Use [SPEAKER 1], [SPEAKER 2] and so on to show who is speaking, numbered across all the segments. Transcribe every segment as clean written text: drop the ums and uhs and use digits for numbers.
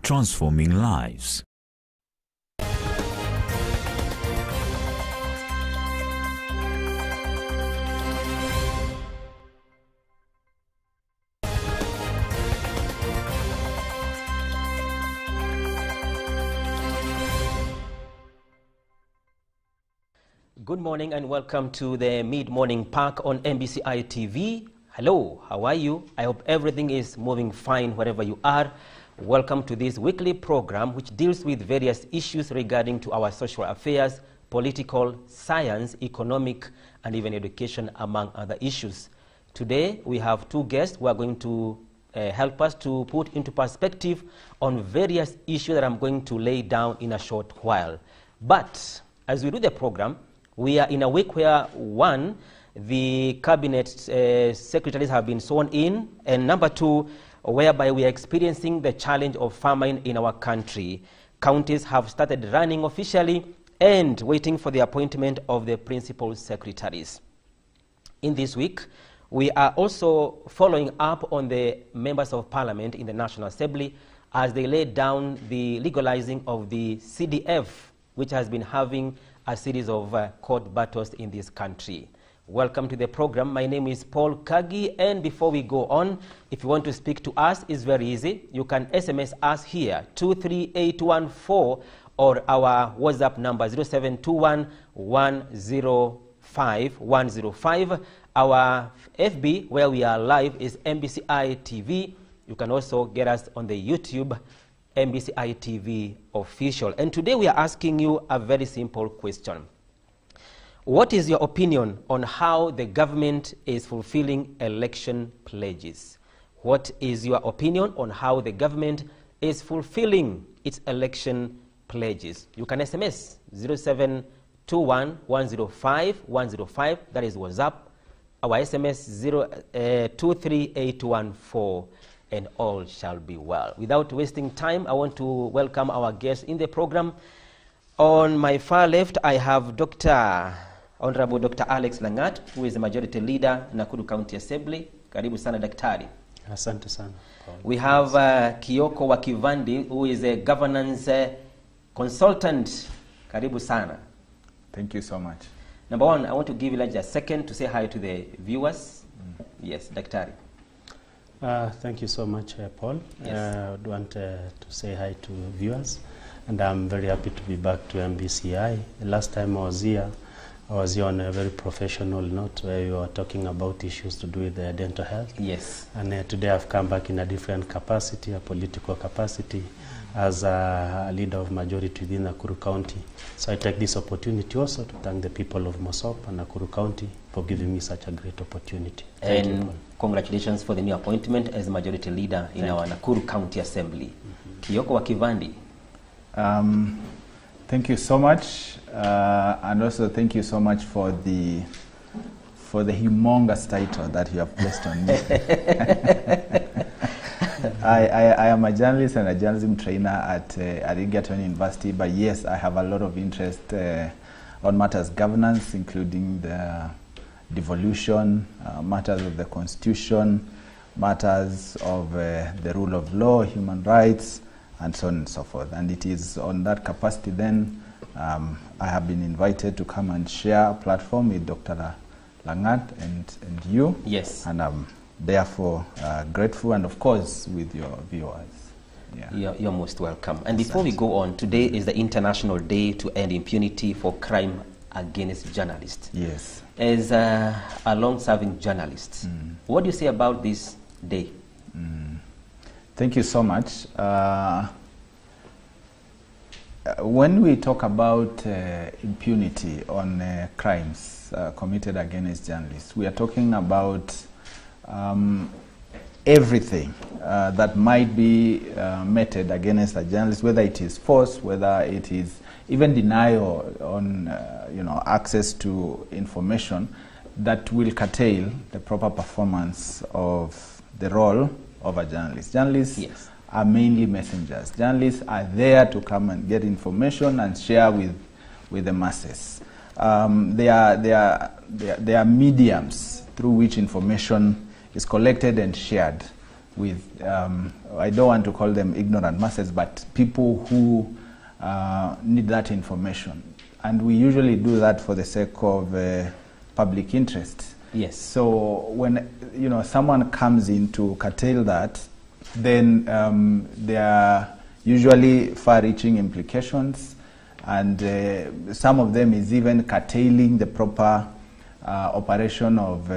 [SPEAKER 1] transforming lives.
[SPEAKER 2] Good morning and welcome to the Mid-Morning Park on MBCI TV. Hello, how are you? I hope everything is moving fine wherever you are. Welcome to this weekly program which deals with various issues regarding to our social affairs, political, science, economic, and even education, among other issues. Today we have two guests who are going to help us to put into perspective on various issues that I'm going to lay down in a short while. But as we do the program, we are in a week where, one, the cabinet secretaries have been sworn in, and number two, whereby we are experiencing the challenge of famine in our country. Counties have started running officially and waiting for the appointment of the principal secretaries. In this week, we are also following up on the members of parliament in the National Assembly as they laid down the legalizing of the CDF, which has been having a series of court battles in this country. Welcome to the program. My name is Paul Kagi, and before we go on, if you want to speak to us, it's very easy. You can SMS us here, 23814, or our WhatsApp number, 0721 105 105. Our FB, where we are live, is MBCI TV. You can also get us on the YouTube, MBCI TV official. And today we are asking you a very simple question. What is your opinion on how the government is fulfilling election pledges? What is your opinion on how the government is fulfilling its election pledges? You can SMS 0721 105 105. That is WhatsApp. Our SMS 23814. And all shall be well. Without wasting time, I want to welcome our guests in the program. On my far left, I have Honorable Dr. Alex Langat, who is the Majority Leader, Nakuru County Assembly. Karibu sana daktari.
[SPEAKER 3] Asante sana.
[SPEAKER 2] We have Kioko Wakivandi, who is a governance consultant. Karibu sana.
[SPEAKER 4] Thank you so much.
[SPEAKER 2] Number one, I want to give you just a second to say hi to the viewers. Yes, daktari.
[SPEAKER 3] Thank you so much, Paul.
[SPEAKER 2] Yes.
[SPEAKER 3] I would want to say hi to viewers, and I'm very happy to be back to MBCI. The last time I was here on a very professional note where we were talking about issues to do with dental health.
[SPEAKER 2] Yes.
[SPEAKER 3] And today I've come back in a different capacity, a political capacity, as a leader of majority within Nakuru County. So I take this opportunity also to thank the people of Mosop and Nakuru County for giving me such a great opportunity. Thank you, Paul.
[SPEAKER 2] Congratulations for the new appointment as majority leader in our Nakuru County Assembly. Kioko Wakivandi.
[SPEAKER 4] Thank you so much, and also thank you so much for the humongous title that you have placed on me. I am a journalist and a journalism trainer at Egerton University, but yes, I have a lot of interest on matters governance, including the devolution, matters of the constitution, matters of the rule of law, human rights, and so on and so forth. And it is on that capacity then I have been invited to come and share a platform with Dr. Langat and you.
[SPEAKER 2] Yes.
[SPEAKER 4] And I'm therefore grateful, and of course with your viewers. Yeah.
[SPEAKER 2] You're most welcome. And before we go on, today is the International Day to End Impunity for Crime Against Journalists.
[SPEAKER 4] Yes.
[SPEAKER 2] As a long-serving journalist, what do you say about this day?
[SPEAKER 4] Thank you so much. When we talk about impunity on crimes committed against journalists, we are talking about everything that might be meted against a journalist, whether it is force, whether it is even denial on access to information that will curtail the proper performance of the role of a journalist. Journalists
[SPEAKER 2] yes.
[SPEAKER 4] are mainly messengers. Journalists are there to come and get information and share with the masses. They are mediums through which information is collected and shared with, I don't want to call them ignorant masses, but people who need that information. And we usually do that for the sake of public interest.
[SPEAKER 2] Yes.
[SPEAKER 4] So when someone comes in to curtail that, then there are usually far-reaching implications, and some of them is even curtailing the proper operation of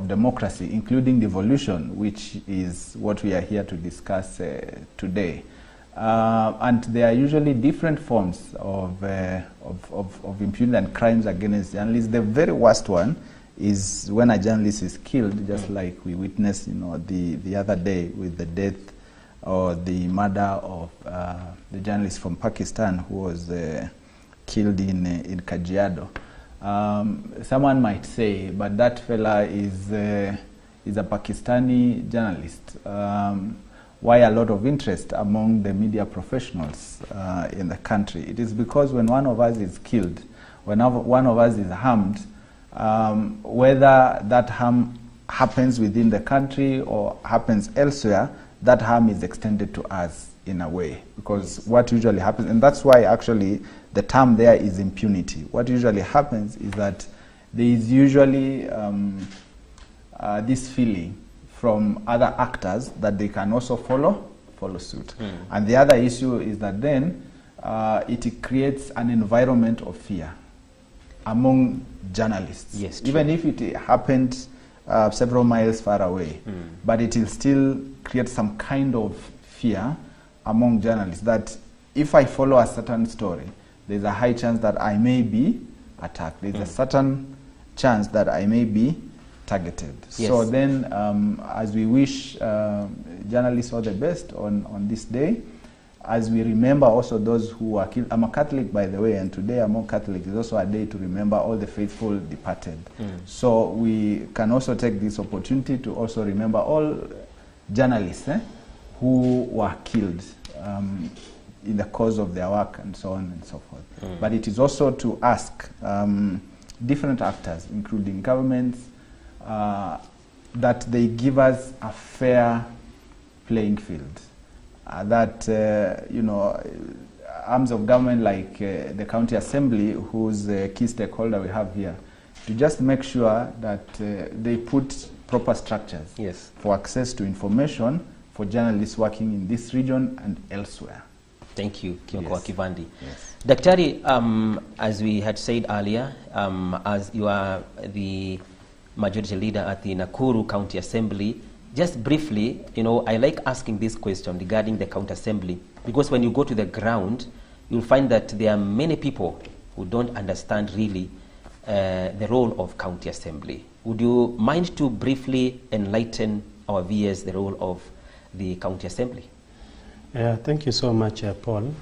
[SPEAKER 4] democracy, including devolution, which is what we are here to discuss today. And there are usually different forms of impunity and crimes against journalists. The very worst one is when a journalist is killed, just like we witnessed, the other day with the death or the murder of the journalist from Pakistan who was killed in Kajiado. Someone might say, but that fella is a Pakistani journalist. Why a lot of interest among the media professionals in the country? It is because when one of us is killed, when one of us is harmed, whether that harm happens within the country or happens elsewhere, that harm is extended to us in a way. Because what usually happens, and that's why actually the term there is impunity. What usually happens is that there is usually this feeling from other actors that they can also follow suit. And the other issue is that then it creates an environment of fear among journalists.
[SPEAKER 2] Yes,
[SPEAKER 4] even if it happened several miles far away, but it will still create some kind of fear among journalists that if I follow a certain story, there's a high chance that I may be attacked. There's a certain chance that I may be targeted.
[SPEAKER 2] Yes.
[SPEAKER 4] So then, as we wish journalists all the best on this day, as we remember also those who are killed. I'm a Catholic, by the way, and today among Catholics is also a day to remember all the faithful departed. So we can also take this opportunity to also remember all journalists who were killed in the course of their work and so on and so forth. But it is also to ask different actors, including governments, that they give us a fair playing field. That arms of government like the county assembly, whose key stakeholder we have here, to just make sure that they put proper structures for access to information for journalists working in this region and elsewhere.
[SPEAKER 2] Thank you, Kioko Kivandi.
[SPEAKER 4] Yes.
[SPEAKER 2] Daktari, as we had said earlier, as you are the majority leader at the Nakuru County Assembly, just briefly, I like asking this question regarding the county assembly, because when you go to the ground, you'll find that there are many people who don't understand really the role of county assembly. Would you mind to briefly enlighten our viewers the role of the county assembly?
[SPEAKER 3] Thank you so much, Paul.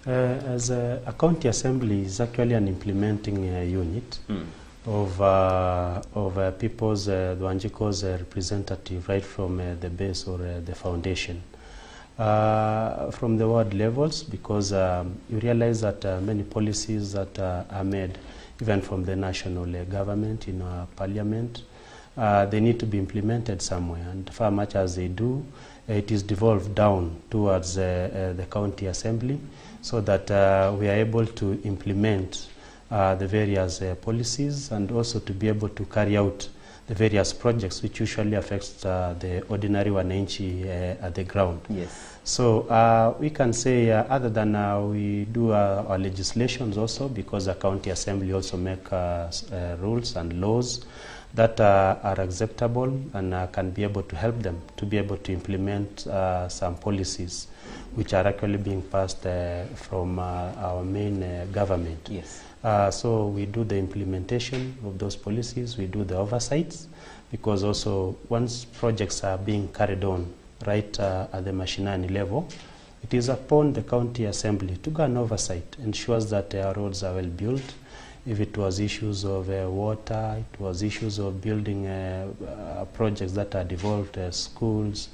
[SPEAKER 3] As a county assembly is actually an implementing unit of people's, the Wanjiko's representative right from the base or the foundation. From the ward levels, because you realize that many policies that are made, even from the national government, parliament, they need to be implemented somewhere. And far much as they do, it is devolved down towards the county assembly, so that we are able to implement the various policies, and also to be able to carry out the various projects which usually affects the ordinary wananchi at the ground.
[SPEAKER 2] Yes.
[SPEAKER 3] So we can say, other than we do our legislations also, because the county assembly also make rules and laws that are acceptable and can be able to help them to be able to implement some policies which are actually being passed from our main government.
[SPEAKER 2] Yes.
[SPEAKER 3] So we do the implementation of those policies, we do the oversights, because also once projects are being carried on right at the mashinani level, it is upon the county assembly to go and oversight, ensures that our roads are well built. If it was issues of water, it was issues of building projects that are devolved, schools,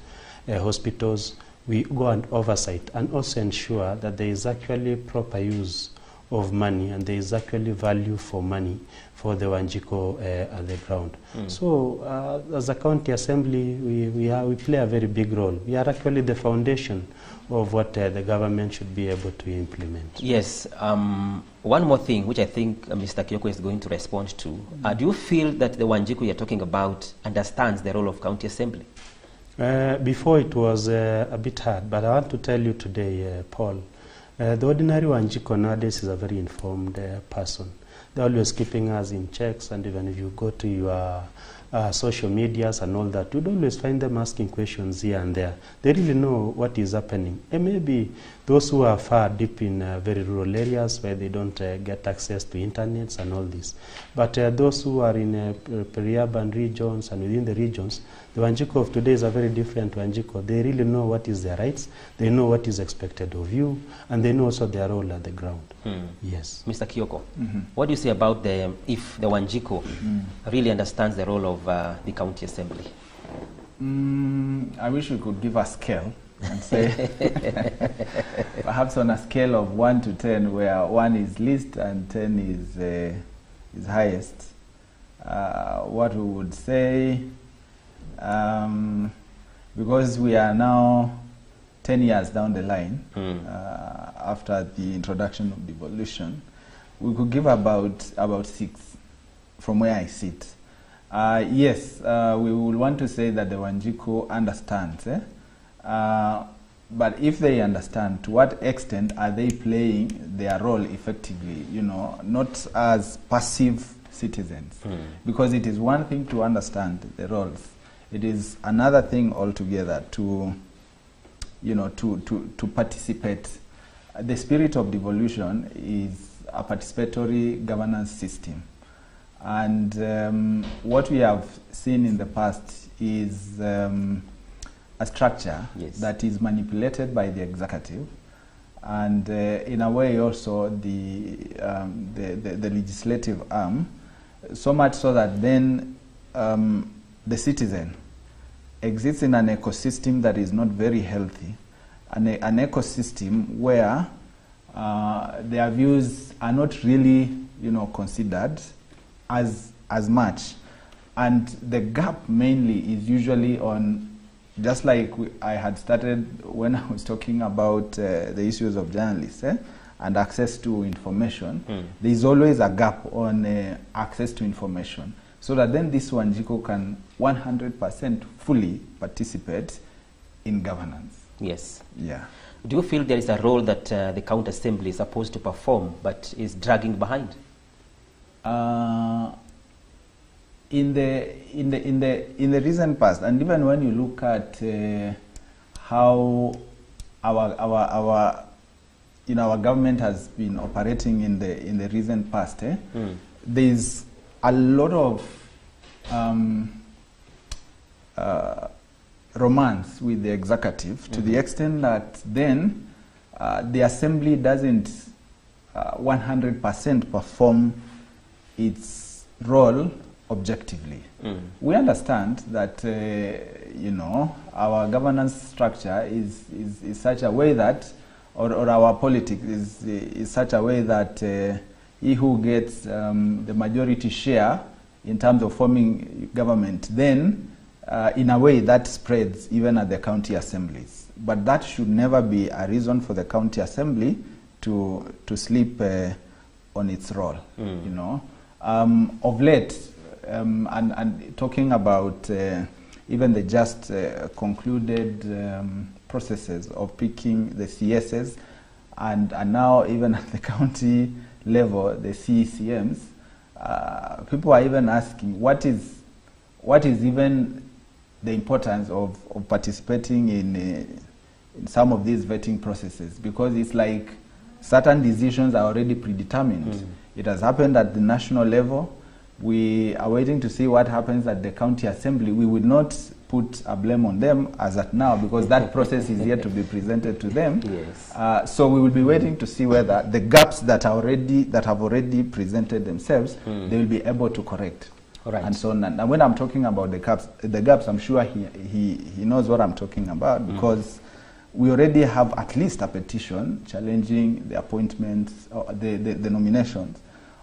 [SPEAKER 3] hospitals, we go and oversight and also ensure that there is actually proper use of money, and there is actually value for money for the Wanjiko at the ground. So as a county assembly, we play a very big role. We are actually the foundation of what the government should be able to implement.
[SPEAKER 2] Yes. One more thing, which I think Mr. Kioko is going to respond to. Do you feel that the Wanjiko you're talking about understands the role of county assembly?
[SPEAKER 3] Before it was a bit hard, but I want to tell you today, Paul, the ordinary Wanjiko nowadays is a very informed person. They're always keeping us in checks, and even if you go to your social medias and all that, you'd always find them asking questions here and there. They really know what is happening. And maybe those who are far deep in very rural areas where they don't get access to internets and all this. But those who are in peri-urban regions and within the regions, the Wanjiko of today is a very different Wanjiko. They really know what is their rights, they know what is expected of you, and they know also their role at the ground. Yes.
[SPEAKER 2] Mr. Kioko, what do you say about if the Wanjiko really understands the role of the county assembly?
[SPEAKER 4] I wish we could give a scale and say, perhaps on a scale of 1 to 10, where 1 is least and 10 is highest. What we would say, because we are now 10 years down the line after the introduction of devolution, we could give about 6 from where I sit. Yes, we would want to say that the Wanjiko understands, but if they understand, to what extent are they playing their role effectively, you know, not as passive citizens? Because it is one thing to understand the roles. It is another thing altogether to, you know, to participate. The spirit of devolution is a participatory governance system. And what we have seen in the past is a structure that is manipulated by the executive, and in a way also the legislative arm, so much so that then the citizen exists in an ecosystem that is not very healthy, an ecosystem where their views are not really, you know, considered as much, and the gap mainly is usually on, just like I had started when I was talking about the issues of journalists and access to information. There is always a gap on access to information, so that then this Wanjiko can 100% fully participate in governance.
[SPEAKER 2] Yes.
[SPEAKER 4] Yeah.
[SPEAKER 2] Do you feel there is a role that the county assembly is supposed to perform but is dragging behind? In the recent past, and even when you look at how our government has been operating in the recent past, there's a lot of romance with the executive, to the extent that then the assembly doesn't 100% perform its role objectively. We understand that you know, our governance structure is such a way that, or our politics is such a way that he who gets the majority share in terms of forming government, then in a way that spreads even at the county assemblies. But that should never be a reason for the county assembly to sleep on its role. You know, of late, and talking about even the just concluded processes of picking the CSs, and now even at the county level, the CECMs, people are even asking what is even the importance of participating in some of these vetting processes, because it's like certain decisions are already predetermined. It has happened at the national level. We are waiting to see what happens at the county assembly. We would not put a blame on them as at now, because that process is yet to be presented to them. Yes. So we will be waiting to see whether the gaps that have already presented themselves, they will be able to correct. Right. And so on. And when I'm talking about the gaps, I'm sure he knows what I'm talking about, because
[SPEAKER 4] we already have at least a petition challenging the appointments, or the nominations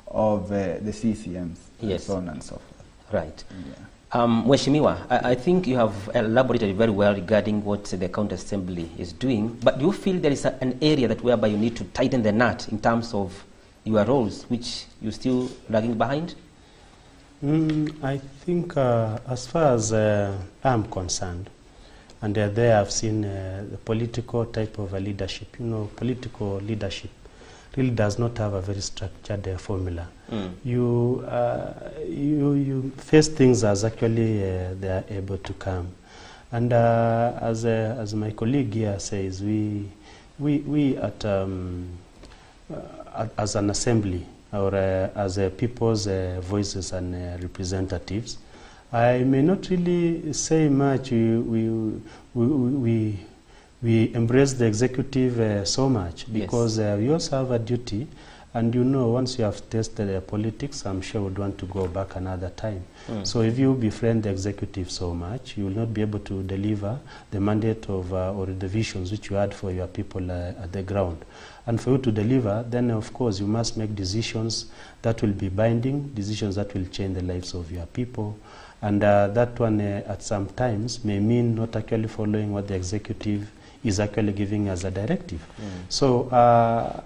[SPEAKER 4] of the CCMs,
[SPEAKER 2] Yes.
[SPEAKER 4] and so on and so forth.
[SPEAKER 2] Right.
[SPEAKER 4] Yeah.
[SPEAKER 2] Mheshimiwa, I think you have elaborated very well regarding what the County Assembly is doing, but do you feel there is an area that whereby you need to tighten the knot in terms of your roles, which you're still lagging behind?
[SPEAKER 3] I think as far as I'm concerned, and there I've seen the political type of a leadership. You know, political leadership really does not have a very structured formula. You face things as actually they are able to come. And as my colleague here says, we as an assembly, or as people's voices and representatives, I may not really say much. We embrace the executive so much because we also have a duty, and you know, once you have tested politics, I'm sure would want to go back another time. So if you befriend the executive so much, you will not be able to deliver the mandate of or the visions which you had for your people at the ground. And for you to deliver, then of course you must make decisions that will be binding, decisions that will change the lives of your people. And that one at some times may mean not actually following what the executive is actually giving as a directive. So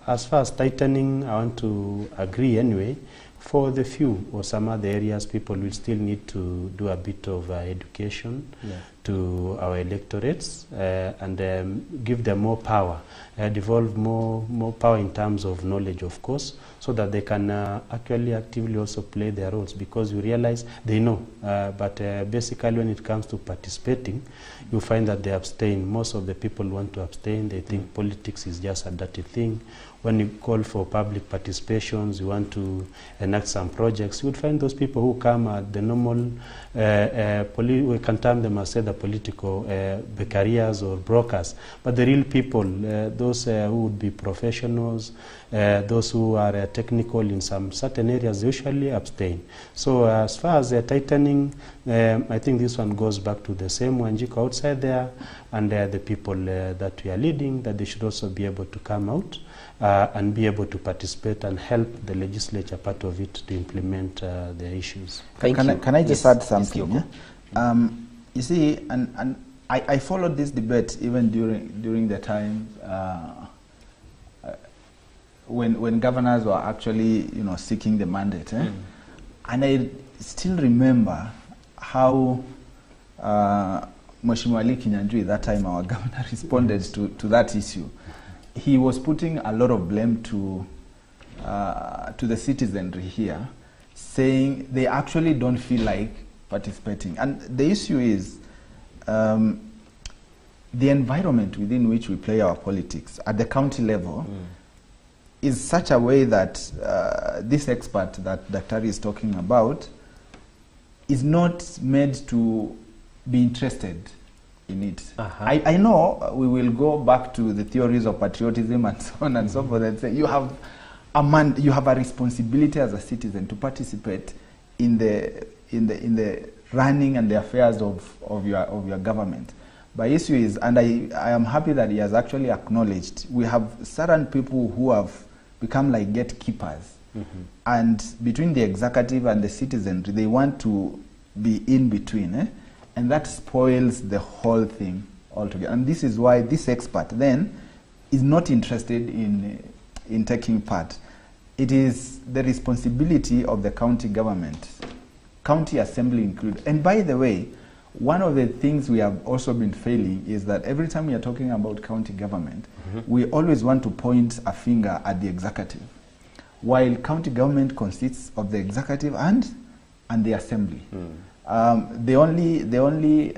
[SPEAKER 3] as far as tightening, I want to agree anyway. For the few or some other areas, people will still need to do a bit of education to our electorates and give them more power, devolve more power in terms of knowledge, of course, so that they can actually actively also play their roles, because you realize they know. But basically when it comes to participating, you find that they abstain. Most of the people want to abstain. They think politics is just a dirty thing. When you call for public participations, you want to enact some projects, you would find those people who come at the normal, we can term them as the political becarias or brokers, but the real people, those who would be professionals, those who are technical in some certain areas, they usually abstain. So as far as tightening, I think this one goes back to the same Wanjiku outside there, and the people that we are leading, that they should also be able to come out and be able to participate and help the legislature, part of it, to implement their issues.
[SPEAKER 4] Can I just add something? You see, and I followed this debate even during the time when governors were actually, you know, seeking the mandate, and I still remember how Mheshimiwa Ali Kinyanjui, that time our governor, responded to that issue. He was putting a lot of blame to the citizenry here, saying they actually don't feel like participating. And the issue is the environment within which we play our politics at the county level is such a way that this expert that Daktari is talking about is not made to be interested in it. I know we will go back to the theories of patriotism and so on and so forth, and say you have a responsibility as a citizen to participate in the running and the affairs of your government. But the issue is, and I am happy that he has actually acknowledged, we have certain people who have become like gatekeepers, and between the executive and the citizenry, they want to be in between, and that spoils the whole thing altogether. And this is why this expert then is not interested in taking part. It is the responsibility of the county government, county assembly included. And by the way, one of the things we have also been failing is that every time we are talking about county government, we always want to point a finger at the executive, while county government consists of the executive and the assembly. The only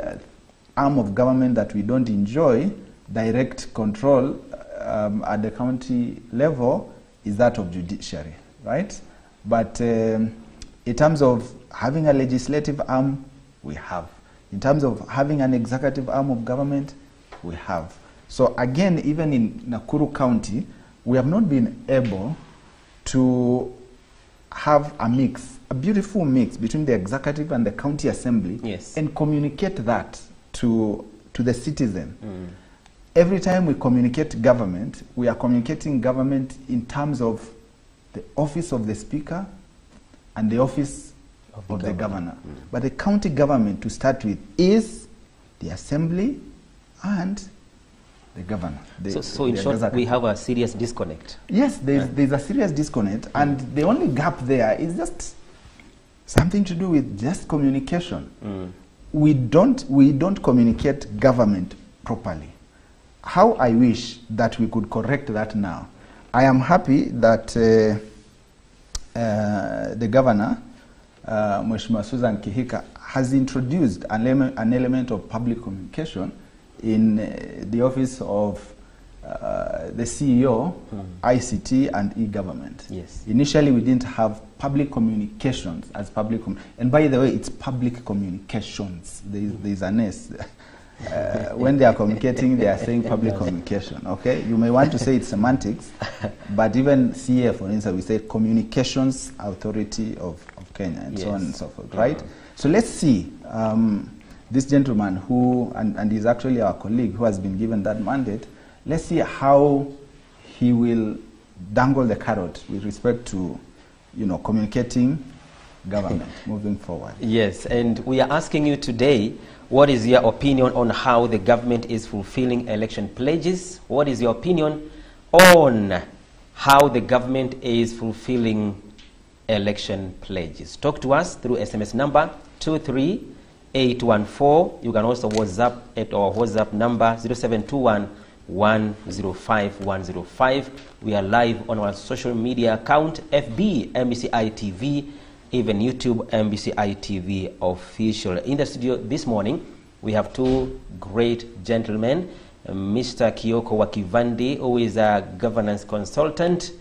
[SPEAKER 4] arm of government that we don't enjoy direct control at the county level is that of judiciary, right? But in terms of having a legislative arm, we have. In terms of having an executive arm of government, we have. So again, even in Nakuru County, we have not been able to have a mix, a beautiful mix between the executive and the county assembly, and communicate that to the citizen. every time we communicate government, we are communicating government in terms of the office of the speaker and the office of the governor. But the county government, to start with, is the assembly and the governor.
[SPEAKER 2] So in short, we have a serious disconnect.
[SPEAKER 4] Yes, there's a serious disconnect, and the only gap there is just something to do with just communication. We don't communicate government properly. How I wish that we could correct that now. I am happy that the governor, Mheshimiwa Susan Kihika, has introduced an element of public communication in the office of the CEO, ICT and e-government.
[SPEAKER 2] Yes.
[SPEAKER 4] Initially, we didn't have public communications as and by the way, it's public communications. There's an S. When they are communicating, they are saying public communication. Okay, you may want to say it's semantics, but even CA, for instance, we say Communications Authority of Kenya, and so on and so forth. Right. So let's see. This gentleman who, and he's actually our colleague who has been given that mandate, let's see how he will dangle the carrot with respect to, communicating government moving forward.
[SPEAKER 2] Yes, and we are asking you today, what is your opinion on how the government is fulfilling election pledges? What is your opinion on how the government is fulfilling election pledges? Talk to us through SMS number 23814. You can also WhatsApp at our WhatsApp number 0721 105 105. We are live on our social media account, FB MBCI TV, even YouTube MBCI TV official. In the studio this morning, we have two great gentlemen, Mr. Kioko Wakivandi, who is a governance consultant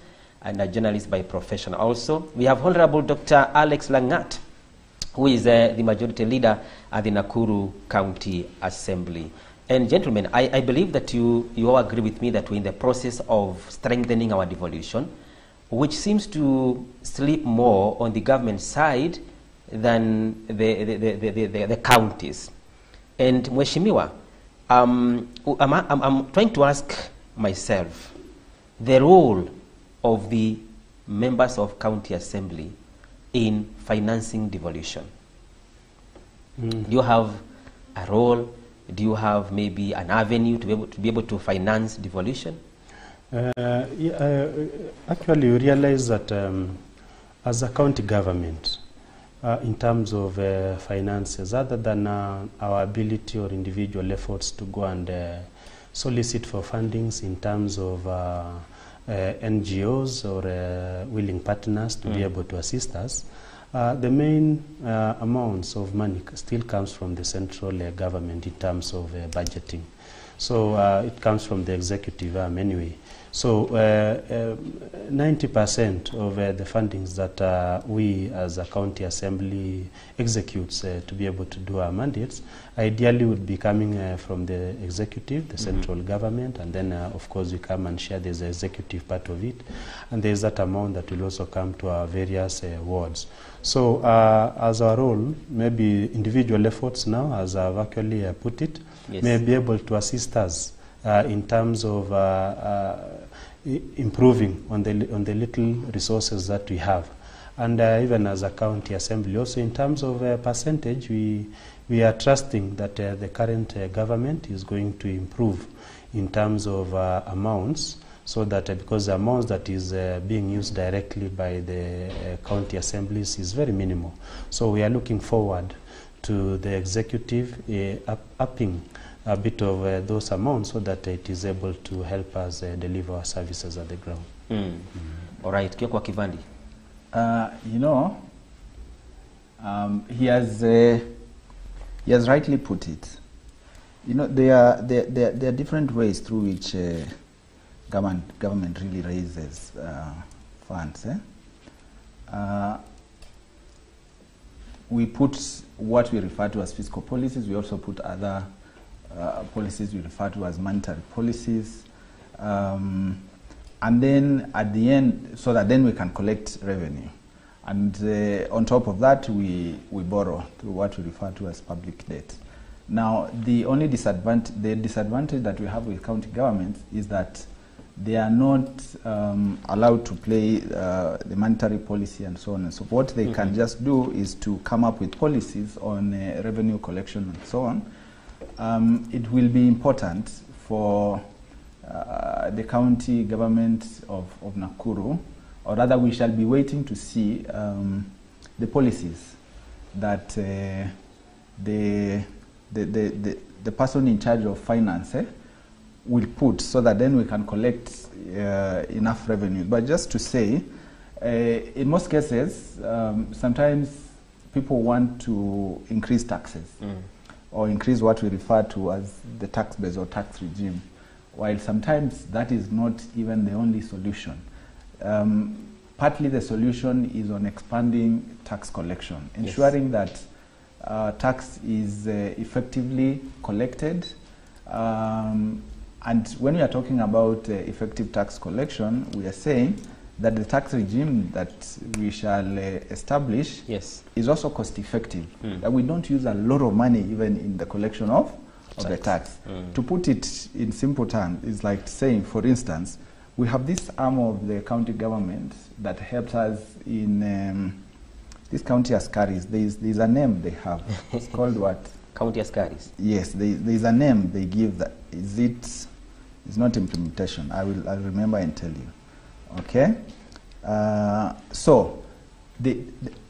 [SPEAKER 2] and a journalist by profession also. We have Honorable Dr. Alex Langat, who is the majority leader at the Nakuru County Assembly. And gentlemen, I believe that you all agree with me that we're in the process of strengthening our devolution, which seems to sleep more on the government side than the counties. And Mheshimiwa, I'm trying to ask myself the role of the members of county assembly in financing devolution. Do you have a role? Do you have maybe an avenue to be able to finance devolution?
[SPEAKER 3] Actually, we realize that as a county government, in terms of finances, other than our ability or individual efforts to go and solicit for fundings in terms of NGOs or willing partners to be able to assist us, the main amounts of money still comes from the central government in terms of budgeting. So it comes from the executive arm anyway. So 90% of the fundings that we as a county assembly executes to be able to do our mandates, ideally would be coming from the executive, the central government, and then of course we come and share the executive part of it, and there's that amount that will also come to our various wards. So as our role, maybe individual efforts now, as I've actually put it, may be able to assist us in terms of improving on the little resources that we have. And even as a county assembly, also in terms of percentage, we are trusting that the current government is going to improve in terms of amounts, so that because the amounts that is being used directly by the county assemblies is very minimal. So we are looking forward to the executive upping a bit of those amounts so that it is able to help us deliver our services at the ground.
[SPEAKER 2] All right, Kioko Wakivandi.
[SPEAKER 4] He has rightly put it. There are different ways through which government really raises funds. We put what we refer to as fiscal policies. We also put other policies we refer to as monetary policies. And then at the end, so that then we can collect revenue. And on top of that, we borrow through what we refer to as public debt. Now, the only disadvantage that we have with county governments is that they are not allowed to play the monetary policy and so on and so forth. What they can just do is to come up with policies on revenue collection and so on. It will be important for the county government of Nakuru, or rather we shall be waiting to see the policies that the person in charge of finance will put, so that then we can collect enough revenue. But just to say, in most cases, sometimes people want to increase taxes or increase what we refer to as the tax base or tax regime, while sometimes that is not even the only solution. Partly the solution is on expanding tax collection, ensuring that tax is effectively collected. And when we are talking about effective tax collection, we are saying that the tax regime that we shall establish is also cost effective. That we don't use a lot of money even in the collection of the tax. To put it in simple terms, it's like saying, for instance, we have this arm of the county government that helps us in this county askaris. There's a name they have. It's called what?
[SPEAKER 2] County askaris. Yes,
[SPEAKER 4] there's a name they give that. It's not implementation. I'll remember and tell you. Okay? So,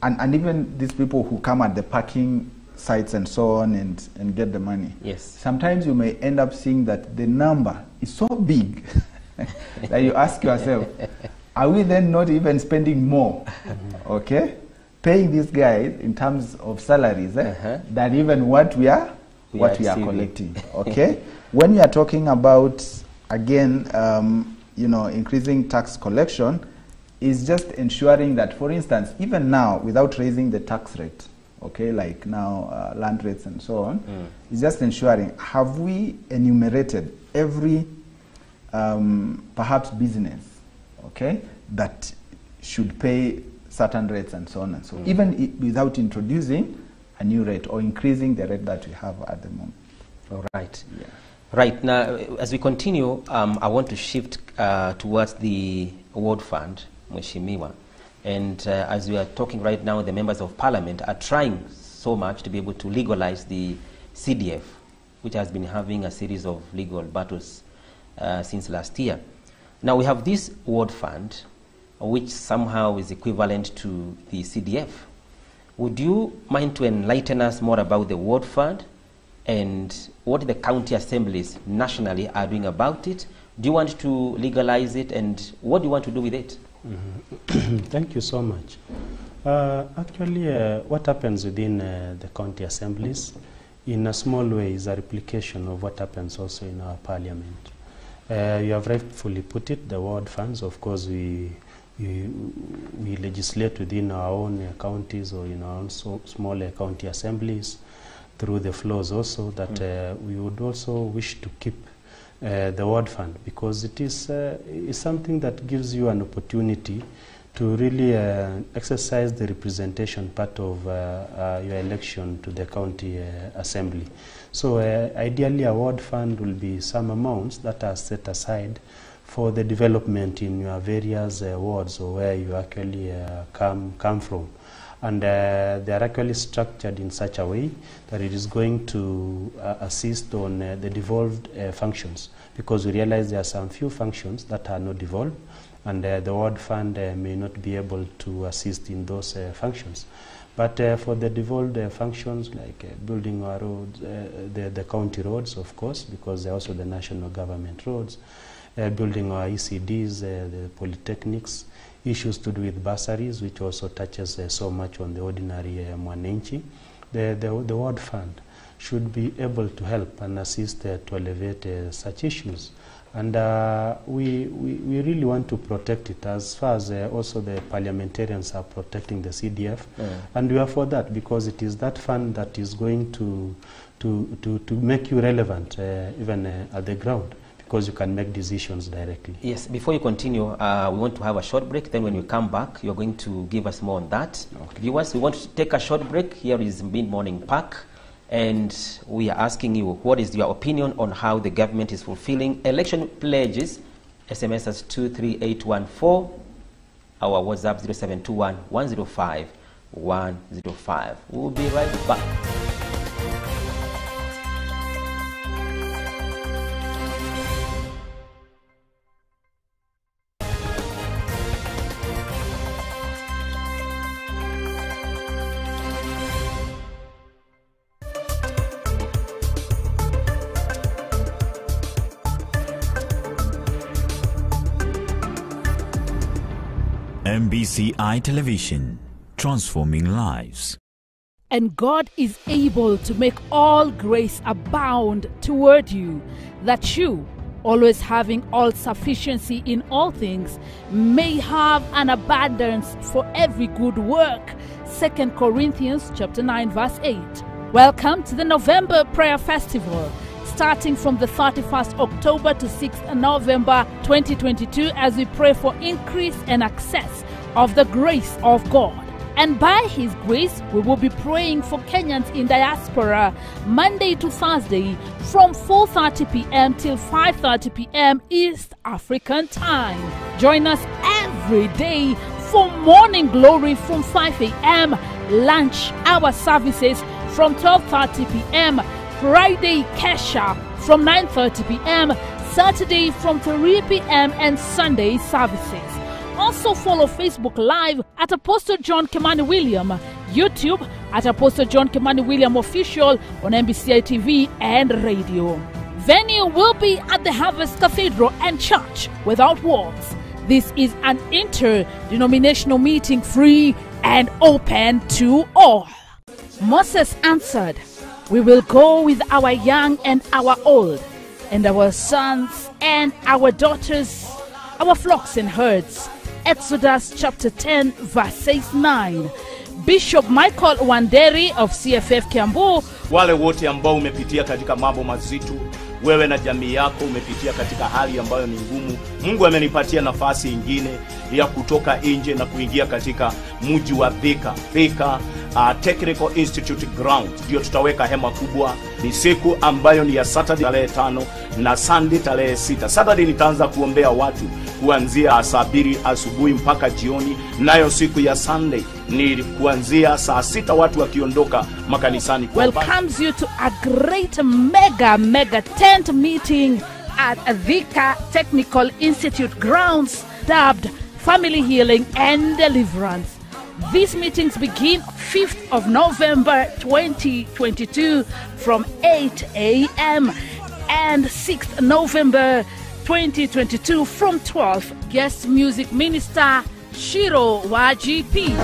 [SPEAKER 4] and even these people who come at the parking sites and so on and get the money.
[SPEAKER 2] Yes.
[SPEAKER 4] Sometimes you may end up seeing that the number is so big that you ask yourself, are we then not even spending more? Okay? Paying these guys in terms of salaries than even what we are collecting. Okay? When we are talking about, again, increasing tax collection, is just ensuring that, for instance, even now, without raising the tax rate, okay, like now land rates and so on, is just ensuring, have we enumerated every perhaps business, okay, that should pay certain rates and so on and so on, even without introducing a new rate or increasing the rate that we have at the moment.
[SPEAKER 2] All right.
[SPEAKER 4] Yeah.
[SPEAKER 2] Right. Now, as we continue, I want to shift towards the award fund, Mheshimiwa. And as we are talking right now, the members of parliament are trying so much to be able to legalize the CDF, which has been having a series of legal battles since last year. Now we have this award fund, which somehow is equivalent to the CDF. Would you mind to enlighten us more about the award fund and what the county assemblies nationally are doing about it? Do you want to legalize it, and what do you want to do with it?
[SPEAKER 3] Thank you so much. Actually, what happens within the county assemblies, in a small way, is a replication of what happens also in our parliament. You have rightfully put it, the award funds, of course, we legislate within our own counties or in our own small county assemblies through the floors also that we would also wish to keep the award fund, because it is something that gives you an opportunity to really exercise the representation part of your election to the county assembly. So ideally, award fund will be some amounts that are set aside for the development in your various wards or where you actually come from. And they are actually structured in such a way that it is going to assist on the devolved functions, because we realize there are some few functions that are not devolved, and the award fund may not be able to assist in those functions. But for the devolved functions like building our roads, the county roads, of course, because they're also the national government roads, building our ECDs, the polytechnics, issues to do with bursaries, which also touches so much on the ordinary mwananchi. The award fund should be able to help and assist to elevate such issues. And we really want to protect it, as far as also the parliamentarians are protecting the CDF. And we are for that, because it is that fund that is going to make you relevant even at the ground, because you can make decisions directly.
[SPEAKER 2] Yes, before you continue, we want to have a short break. Then when we come back, you're going to give us more on that. Okay. Viewers, we want to take a short break. Here is Mid Morning Park. And we are asking you, what is your opinion on how the government is fulfilling election pledges? SMS as 23814. Our WhatsApp 0721 105 105. We'll be right back.
[SPEAKER 1] MBCI Television, transforming lives.
[SPEAKER 5] And God is able to make all grace abound toward you, that you, always having all sufficiency in all things, may have an abundance for every good work. 2 Corinthians chapter 9 verse 8. Welcome to the November Prayer Festival, starting from the 31st October to 6th November 2022, as we pray for increase and access of the grace of God. And by His grace, we will be praying for Kenyans in diaspora Monday to Thursday from 4:30 p.m. till 5:30 p.m. East African time. Join us every day for morning glory from 5 a.m., lunch hour services from 12:30 p.m., Friday Kesha from 9:30 p.m., Saturday from 3 p.m. and Sunday services. Also follow Facebook Live at Apostle John Kimani William, YouTube at Apostle John Kimani William Official on MBCI TV and radio. Venue will be at the Harvest Cathedral and Church Without Walls. This is an interdenominational meeting, free and open to all. Moses answered, "We will go with our young and our old, and our sons and our daughters, our flocks and herds." Exodus chapter 10 verse 9. Bishop Michael Wanderi of CFF Kiambu.
[SPEAKER 6] Wale wote ambao umepitia katika mambo mazito, wewe na jamii yako umepitia katika hali ambayo ni ngumu, Mungu amenipatia nafasi nyingine ya kutoka nje na kuingia katika mji wa Thika Technical Institute ground. Ndio tutaweka hema kubwa. Ni siku ambayo ni ya Saturday tarehe 5 na Sunday tarehe 6. Saturday nitaanza kuombea watu kuanzia saa 2 asubuhi mpaka jioni, nayo siku ya Sunday ni kuanzia saa 6 watu wakiondoka makanisani.
[SPEAKER 5] Welcomes you to a great mega tent meeting at Thika Technical Institute grounds, dubbed Family Healing and Deliverance. These meetings begin 5th of November 2022 from 8 a.m. and 6th November 2022 from 12. Guest music minister Shiro YGP.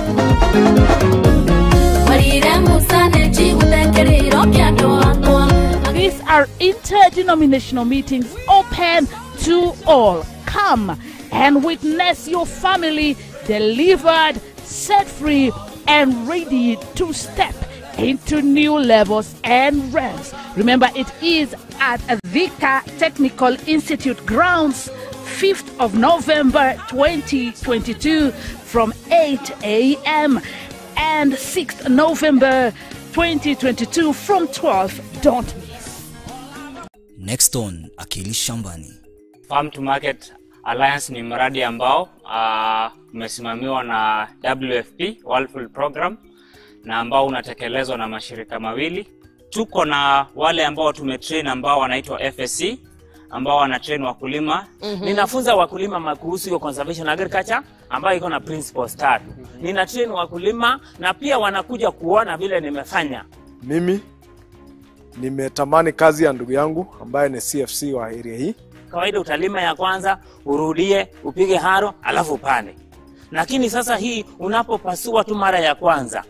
[SPEAKER 5] These are interdenominational meetings open to all. Come and witness your family delivered, set free, and ready to step into new levels and realms. Remember, it is at Thika Technical Institute grounds, 5th of November 2022 from 8 a.m. and 6th November 2022 from 12. Don't miss.
[SPEAKER 7] Next on Akili Shambani.
[SPEAKER 8] Farm to Market Alliance ni mradi ambao umesimamiwa na WFP, World Food Program, na ambao unatekelezwa na mashirika mawili. Tuko na wale ambao tumetrain ambao wanaitwa FSC, ambao wanatrain wakulima. Ninafunza wakulima kuhusu hiyo conservation agriculture ambayo iko na principles 3. Ninatrain wakulima na pia wanakuja kuona vile nimefanya.
[SPEAKER 9] Mimi nimetamani kazi ya ndugu yangu ambaye ni CFC wa area hii.
[SPEAKER 8] Kawaida utalima ya kwanza, urudie, upige haro, alafu upande. Lakini sasa hii unapopasua tu mara ya kwanza,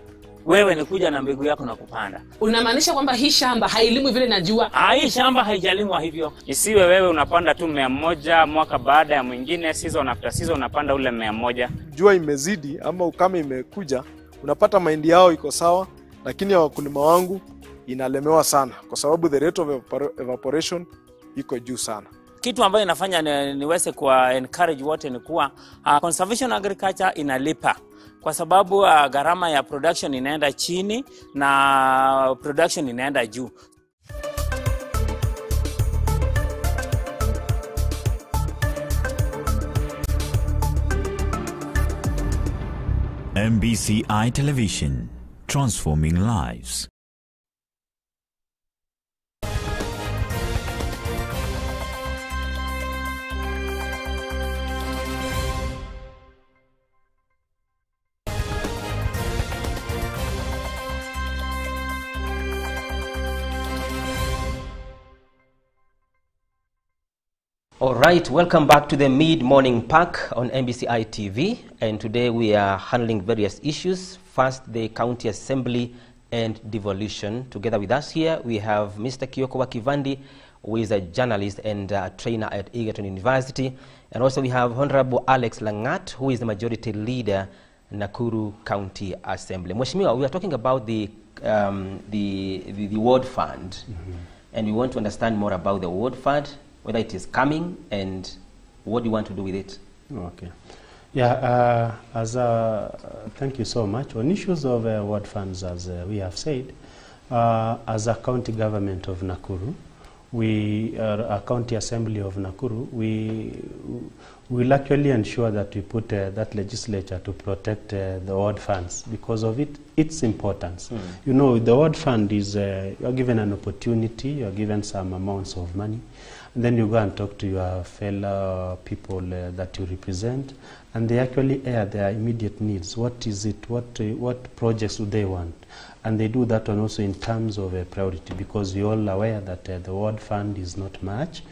[SPEAKER 8] wewe ni kuja na mbegu yako na kupanda.
[SPEAKER 10] Unamaanisha kwamba hii shamba hailimwi vile najua?
[SPEAKER 8] Hii shamba haijalimwa hivyo. Isiwe wewe unapanda tu 100 mwaka baada ya mwingine, season after season unapanda ule 100.
[SPEAKER 9] Jua imezidi ama ukame imekuja, unapata mahindi yao iko sawa, lakini ya wakulima wangu inalemewa sana kwa sababu the rate of evaporation iko juu sana.
[SPEAKER 8] Kitu ambayo inafanya niweze kwa encourage wote ni kuwa conservation agriculture inalipa.
[SPEAKER 11] kwa sababu gharama ya production inaenda chini na production inaenda juu.
[SPEAKER 1] MBCI Television, transforming lives.
[SPEAKER 2] All right, welcome back to the Mid-Morning Pack on MBCI TV, and today we are handling various issues. First, the County Assembly and devolution. Together with us here, we have Mr. Kioko Wakivandi, who is a journalist and a trainer at Egerton University, and also we have Honorable Alex Langat, who is the Majority Leader, Nakuru County Assembly. Mheshimiwa, we are talking about the Ward Fund, and we want to understand more about the Ward Fund, whether it is coming and what do you want to do with it.
[SPEAKER 3] Okay. Yeah, thank you so much. On issues of ward funds, as we have said, as a county government of Nakuru, we are a county assembly of Nakuru, we will actually ensure that we put that legislature to protect the ward funds because of its importance. You know, the ward fund is, you're given an opportunity, you're given some amounts of money, and then you go and talk to your fellow people that you represent, and they actually air their immediate needs. What is it? What projects do they want? And they do that one also in terms of a priority, because we're all aware that the ward fund is not much.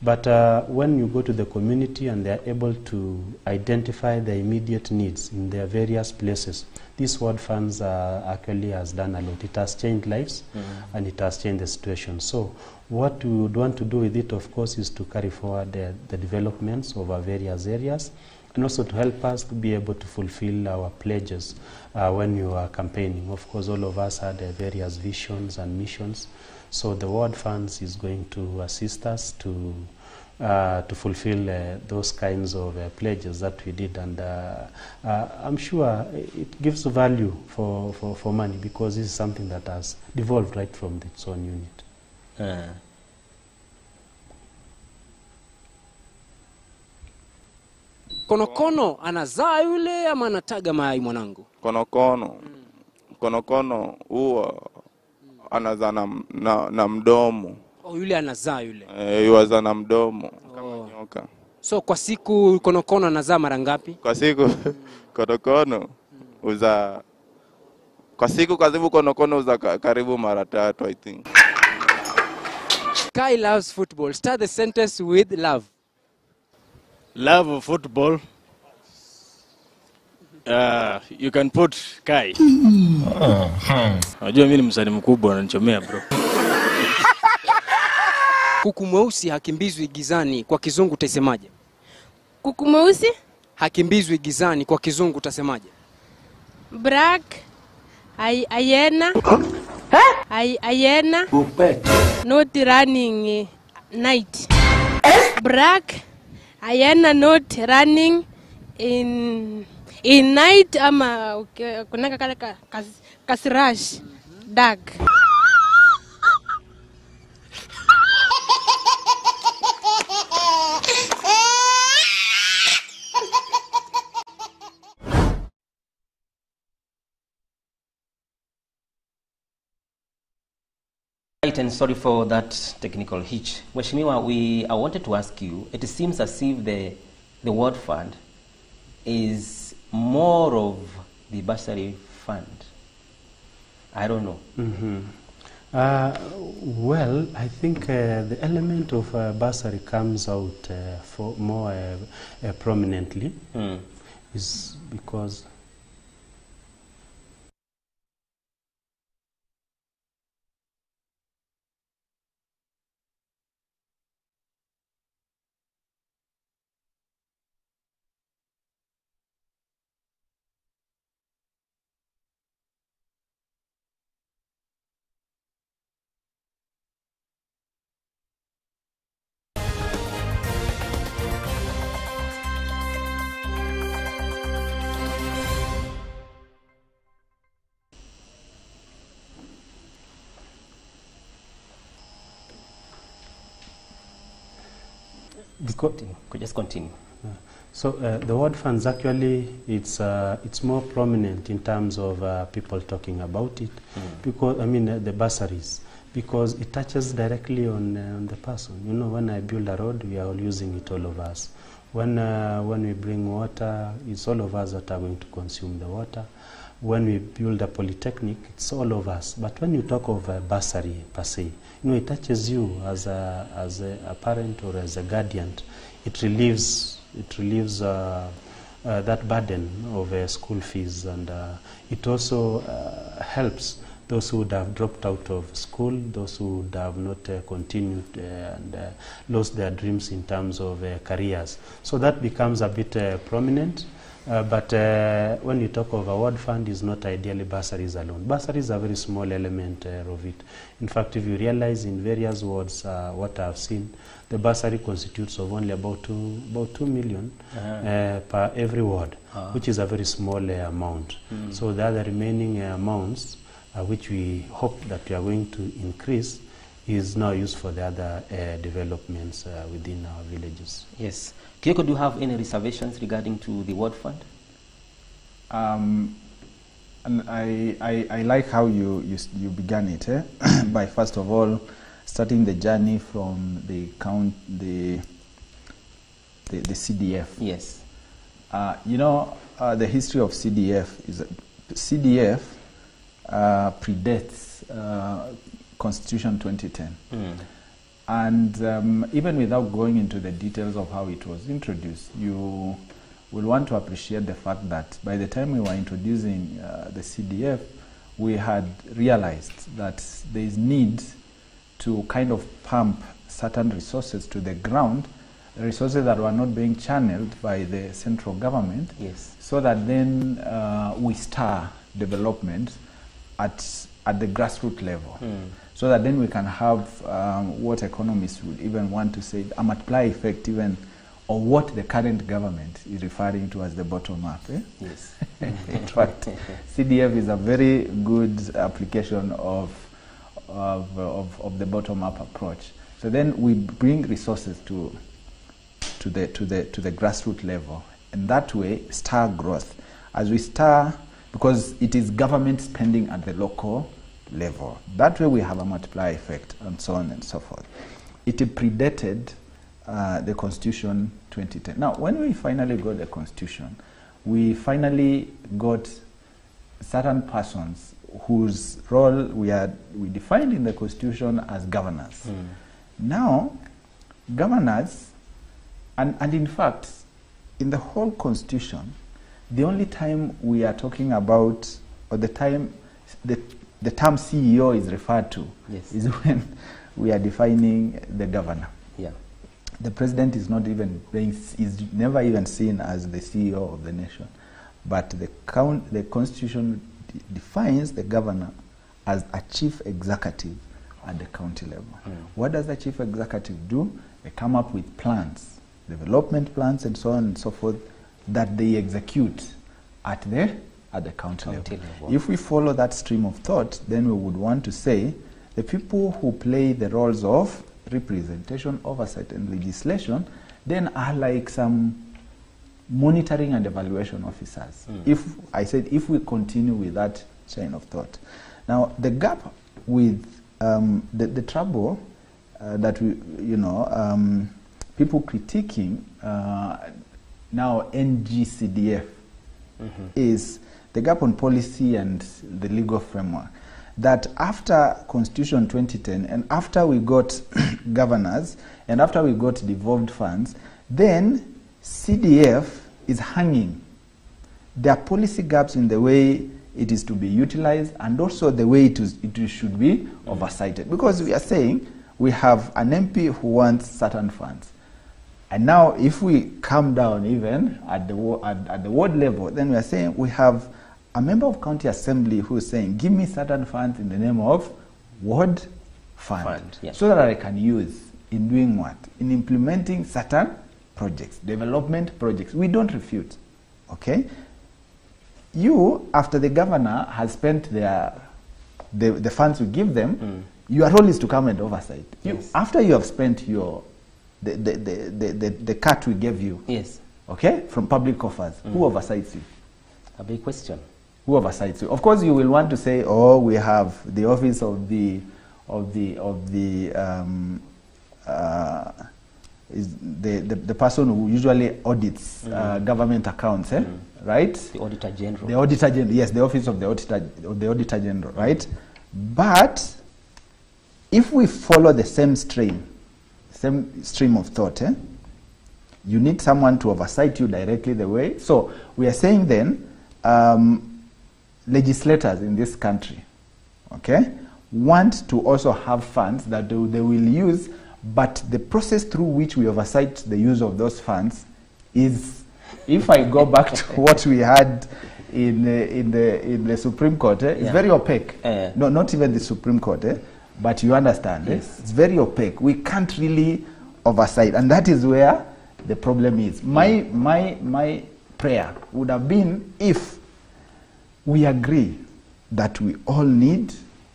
[SPEAKER 3] But when you go to the community and they are able to identify their immediate needs in their various places, this ward funds actually has done a lot. It has changed lives and it has changed the situation. So what we would want to do with it, of course, is to carry forward the developments of our various areas, and also to help us to be able to fulfill our pledges when you are campaigning. Of course, all of us had various visions and missions. So the ward funds is going to assist us to fulfill those kinds of pledges that we did, and I'm sure it gives value for money, because this is something that has devolved right from its own unit.
[SPEAKER 12] Konokono anazaa yule ama anataga mayai mwanangu?
[SPEAKER 13] Konokono huwa anazaa na mdomo.
[SPEAKER 12] Oh, yule anazaa yule.
[SPEAKER 13] Yuwazaa na mdomo kama nyoka.
[SPEAKER 12] So kwa siku konokono anazaa mara ngapi?
[SPEAKER 13] Kwa siku konokono uzaa, kwa siku konokono uzaa karibu mara 3, I think.
[SPEAKER 12] Kai loves football. Start the sentence with love.
[SPEAKER 14] Love of football. You can put Kai. Unajua mimi ni msanii mkubwa, ananichomea bro.
[SPEAKER 12] Kuku mweusi hakimbizwi gizani, kwa kizungu utasemaje?
[SPEAKER 15] Kuku mweusi
[SPEAKER 12] hakimbizwi gizani, kwa kizungu utasemaje?
[SPEAKER 15] Black hyena. Hyena not running night. Black hyena not running in night, ama kunaka kale kasirash dark.
[SPEAKER 2] Right, and sorry for that technical hitch. Mheshimiwa, I wanted to ask you, it seems as if the ward fund is more of the bursary fund. I don't know.
[SPEAKER 3] Well, I think the element of bursary comes out for more prominently is because
[SPEAKER 2] Just continue.
[SPEAKER 3] So the ward funds actually it's more prominent in terms of people talking about it, because I mean the bursaries, because it touches directly on the person. You know, when I build a road, we are all using it, all of us. When we bring water, it's all of us that are going to consume the water. When we build a polytechnic, it's all of us. But when you talk of a bursary per se, you know, it touches you as a parent or as a guardian. It relieves that burden of school fees, and it also helps those who would have dropped out of school, those who would have not continued and lost their dreams in terms of careers. So that becomes a bit prominent. But when you talk of a ward fund, it's not ideally bursaries alone. Bursaries are a very small element of it. In fact, if you realize in various wards, what I've seen, the bursary constitutes of only about 2 million per every ward, which is a very small amount. So the other remaining amounts, which we hope that we are going to increase, is now used for the other developments within our villages.
[SPEAKER 2] Yes. Kieko, do you have any reservations regarding to the ward fund?
[SPEAKER 4] And I like how you began it, by first of all starting the journey from the CDF.
[SPEAKER 2] Yes.
[SPEAKER 4] You know, the history of CDF is CDF predates Constitution 2010. And even without going into the details of how it was introduced, you will want to appreciate the fact that by the time we were introducing the CDF, we had realized that there is need to kind of pump certain resources to the ground, resources that were not being channeled by the central government,
[SPEAKER 2] yes,
[SPEAKER 4] so that then we stir development at the grassroots level. So that then we can have what economists would even want to say a multiplier effect, even, or what the current government is referring to as the bottom up.
[SPEAKER 2] Yes.
[SPEAKER 4] In fact, CDF is a very good application of the bottom up approach. So then we bring resources to the grassroots level, and that way stir growth. As we stir, because it is government spending at the local level. That way we have a multiplier effect, and so on and so forth. It predated the Constitution 2010. Now, when we finally got the Constitution, we finally got certain persons whose role we defined in the Constitution as governors. Now, governors, and in fact, in the whole Constitution, the only time we are talking about, or the time the term CEO is referred to,
[SPEAKER 2] yes,
[SPEAKER 4] is when we are defining the governor.
[SPEAKER 2] Yeah.
[SPEAKER 4] The president is not even is never even seen as the CEO of the nation, but the Constitution defines the governor as a chief executive at the county level. What does the chief executive do? They come up with plans, development plans, and so on and so forth, that they execute at the county level. If we follow that stream of thought, then we would want to say the people who play the roles of representation, oversight, and legislation then are like some monitoring and evaluation officers. If we continue with that chain of thought. Now, the gap with the trouble that people critiquing now NGCDF is the gap on policy and the legal framework. That after Constitution 2010, and after we got governors, and after we got devolved funds, then CDF is hanging. There are policy gaps in the way it is to be utilized, and also the way it should be oversighted. Because we are saying we have an MP who wants certain funds. And now if we come down even at the ward level, then we are saying we have a member of county assembly who is saying, give me certain funds in the name of ward fund,
[SPEAKER 2] yes,
[SPEAKER 4] so that I can use in doing what? In implementing certain projects, development projects. We don't refute, okay? You, after the governor has spent the funds we give them, your role is to come and oversight. After you have spent your the cut we gave you.
[SPEAKER 2] Yes.
[SPEAKER 4] Okay, from public coffers. Who oversights you?
[SPEAKER 2] A big question.
[SPEAKER 4] Who oversights you? Of course, you will want to say, "Oh, we have the office of the person who usually audits government accounts, right?
[SPEAKER 2] The Auditor General.
[SPEAKER 4] The Auditor General, yes, the office of the Auditor General, right? But if we follow the same stream of thought, you need someone to oversight you directly the way. So we are saying then, legislators in this country, okay, want to also have funds that they will use, but the process through which we oversight the use of those funds is, if I go back to what we had in the Supreme Court, it's very opaque. No, not even the Supreme Court, but you understand, it's very opaque. We can't really oversight, and that is where the problem is. My prayer would have been if we agree that we all need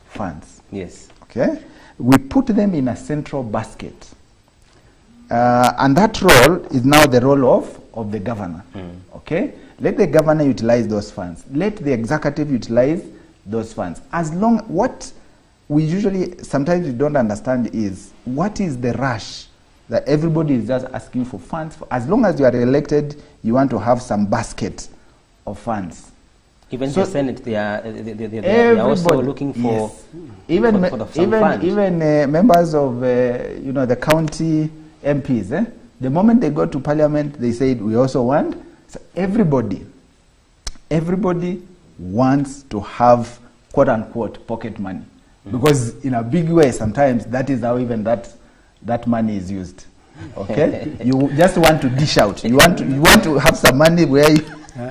[SPEAKER 4] funds.
[SPEAKER 2] Yes.
[SPEAKER 4] Okay? We put them in a central basket. And that role is now the role of the governor. Okay? Let the governor utilize those funds. Let the executive utilize those funds. As long, what we usually, sometimes we don't understand is, what is the rush that everybody is just asking for funds for? As long as you are elected, you want to have some basket of funds.
[SPEAKER 2] Even the Senate, they are also looking for,
[SPEAKER 4] even members of the county MPs. The moment they go to Parliament, they say we also want. So everybody wants to have quote unquote pocket money, because in a big way sometimes that is how even that money is used. Okay, you just want to dish out. You want to have some money where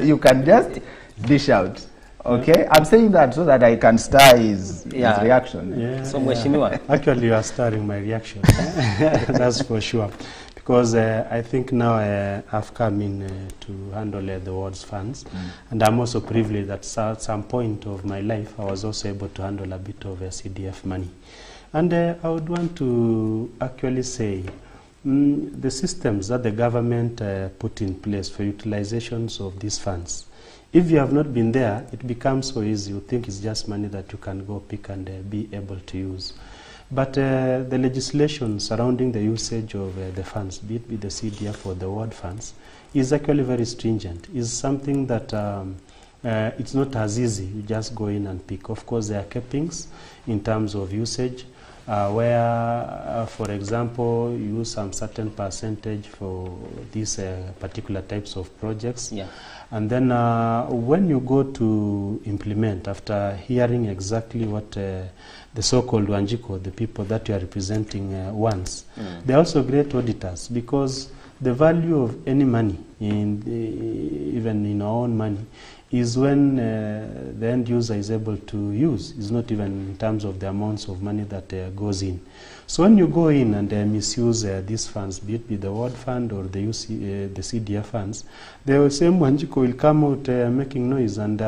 [SPEAKER 4] you can just dish out. Okay, I'm saying that so that I can stir his reaction.
[SPEAKER 3] Yeah,
[SPEAKER 2] so Mheshimiwa.
[SPEAKER 3] Actually, you are stirring my reaction. That's for sure. Because I think now I've come in to handle the world's funds. And I'm also privileged that at some point of my life, I was also able to handle a bit of CDF money. And I would want to actually say, the systems that the government put in place for utilizations of these funds, if you have not been there, it becomes so easy. You think it's just money that you can go pick and be able to use. But the legislation surrounding the usage of the funds, be it the CDF or the world funds, is actually very stringent. It's something that it's not as easy. You just go in and pick. Of course, there are cappings in terms of usage, where, for example, you use some certain percentage for these particular types of projects.
[SPEAKER 2] Yeah.
[SPEAKER 3] And then when you go to implement, after hearing exactly what the so-called Wanjiko, the people that you are representing, wants, they're also great auditors, because the value of any money, even in our own money, is when the end user is able to use. It's not even in terms of the amounts of money that goes in. So when you go in and misuse these funds, be it the World Fund or the CDF funds, the same Wanjiko will come out making noise. And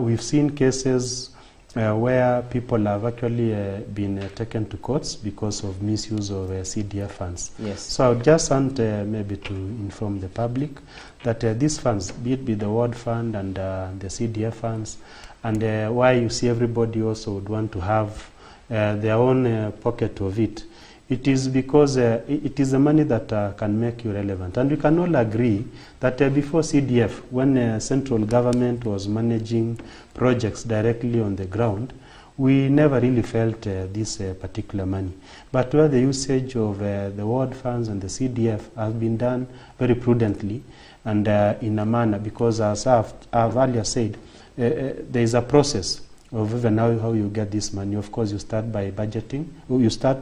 [SPEAKER 3] we've seen cases where people have actually been taken to courts because of misuse of CDF funds.
[SPEAKER 2] Yes.
[SPEAKER 3] So I would just want maybe to inform the public that these funds, be it the World Fund and the CDF funds, and why you see everybody also would want to have their own pocket of it. It is because it is the money that can make you relevant. And we can all agree that before CDF, when central government was managing projects directly on the ground, we never really felt this particular money. But where the usage of the world funds and the CDF has been done very prudently and in a manner, because as I've earlier said, there is a process of even how you get this money. Of course, you start by budgeting, you start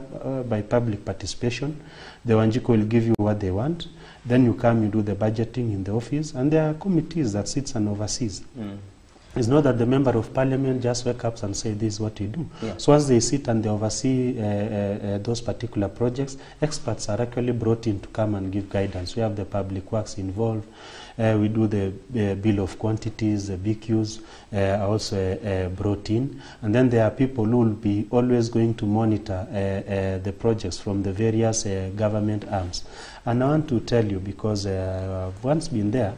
[SPEAKER 3] by public participation. The Wanjiko will give you what they want. Then you come, you do the budgeting in the office, and there are committees that sits and oversees. It's not that the member of parliament just wake up and say this is what you do.
[SPEAKER 2] Yeah.
[SPEAKER 3] So once they sit and they oversee those particular projects, experts are actually brought in to come and give guidance. We have the public works involved. We do the bill of quantities, the BQs are also brought in. And then there are people who will be always going to monitor the projects from the various government arms. And I want to tell you, because I've once been there,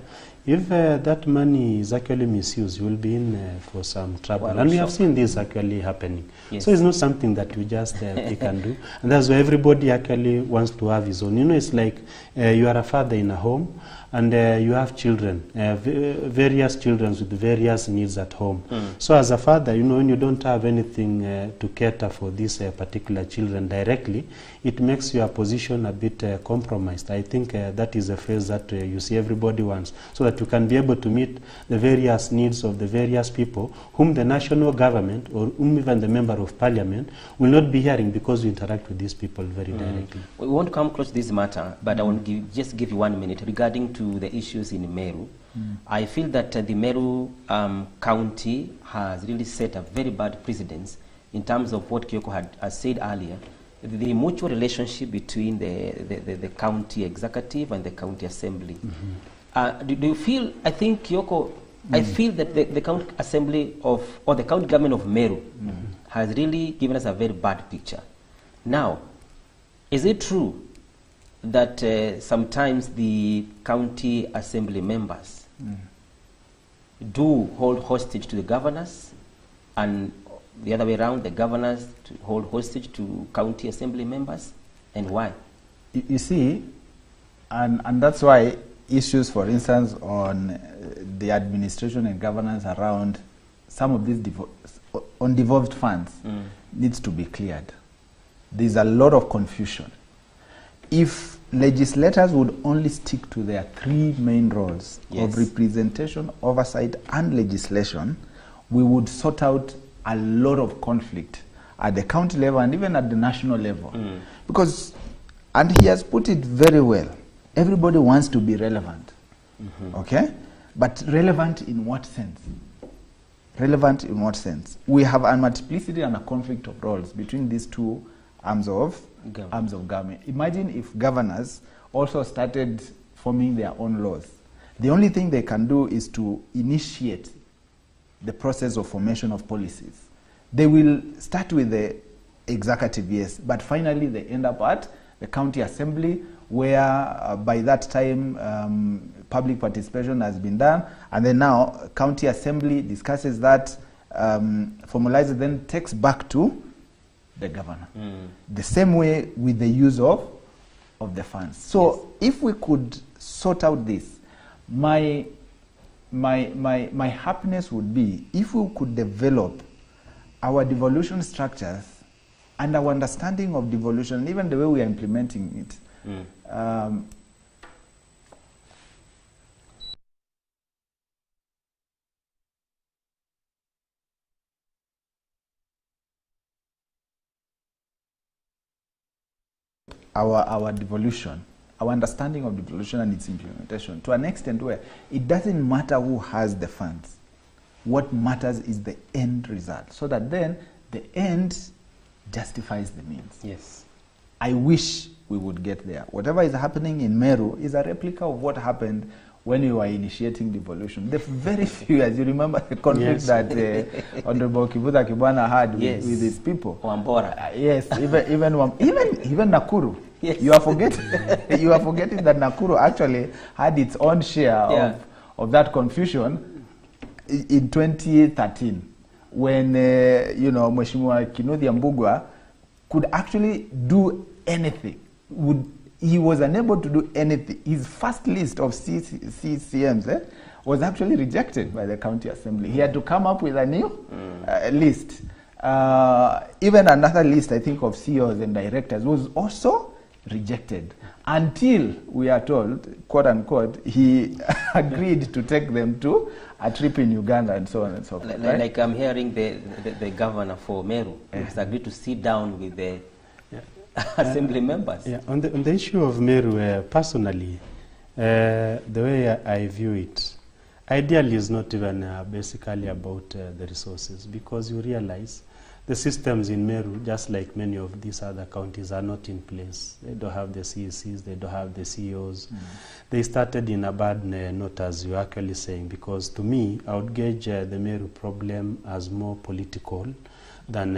[SPEAKER 3] if that money is actually misused, you will be in for some trouble.
[SPEAKER 2] Well,
[SPEAKER 3] and we
[SPEAKER 2] sure.
[SPEAKER 3] have seen this actually happening.
[SPEAKER 2] Yes.
[SPEAKER 3] So it's not something that you just pick and do. And that's why everybody actually wants to have his own. You know, it's like you are a father in a home, and you have children, various children with various needs at home. So as a father, you know, when you don't have anything to cater for these particular children directly, it makes your position a bit compromised. I think that is a phase that you see everybody wants, so that you can be able to meet the various needs of the various people whom the national government or whom even the member of parliament will not be hearing, because you interact with these people very directly.
[SPEAKER 2] We won't come close to this matter, but I want to just give you 1 minute regarding to the issues in Meru. I feel that the Meru county has really set a very bad precedence in terms of what Kioko had said earlier, the mutual relationship between the county executive and the county assembly. Do you feel, I think Kioko, I feel that the county assembly or the county government of Meru has really given us a very bad picture. Now, is it true that sometimes the county assembly members do hold hostage to the governors, and the other way around, the governors to hold hostage to county assembly members? And why?
[SPEAKER 4] You see, and that's why issues, for instance, on the administration and governance around some of these on devolved funds needs to be cleared. There's a lot of confusion. If legislators would only stick to their three main roles of representation, oversight, and legislation, we would sort out a lot of conflict at the county level and even at the national level. Because, and he has put it very well, everybody wants to be relevant. Okay? But relevant in what sense? Relevant in what sense? We have a multiplicity and a conflict of roles between these two arms of government. Imagine if governors also started forming their own laws. The only thing they can do is to initiate the process of formation of policies. They will start with the executive, yes, but finally they end up at the county assembly, where by that time public participation has been done, and then now county assembly discusses that, formalizes, then takes back to the governor. The same way with the use of the funds. So if we could sort out this, my happiness would be if we could develop our devolution structures and our understanding of devolution, and even the way we are implementing it. Our devolution, our understanding of devolution and its implementation, to an extent where it doesn't matter who has the funds. What matters is the end result, so that then the end justifies the means.
[SPEAKER 2] Yes.
[SPEAKER 4] I wish we would get there. Whatever is happening in Meru is a replica of what happened when you were initiating devolution. The very few, as you remember, the conflict that Honorable Kivuta Kibwana had with his people.
[SPEAKER 2] Wambora.
[SPEAKER 4] Yes, even Nakuru. Yes. You are forgetting that Nakuru actually had its own share of that confusion in 2013, when Mheshimiwa Kinuthia Mbugua could actually do anything. He was unable to do anything. His first list of CCMs was actually rejected by the county assembly. He had to come up with a new list. Even another list, I think, of CEOs and directors was also rejected, until we are told, quote unquote, he agreed to take them to a trip in Uganda and so on and so forth.
[SPEAKER 2] Like I'm hearing the governor for Meru has agreed to sit down with the assembly members.
[SPEAKER 3] Yeah, on the issue of Meru, personally, the way I view it, Ideally, it's not even basically about the resources, because you realize the systems in Meru, just like many of these other counties, are not in place. They don't have the CECs, they don't have the CEOs. They started in a bad note, as you're actually saying, because to me, I would gauge the Meru problem as more political than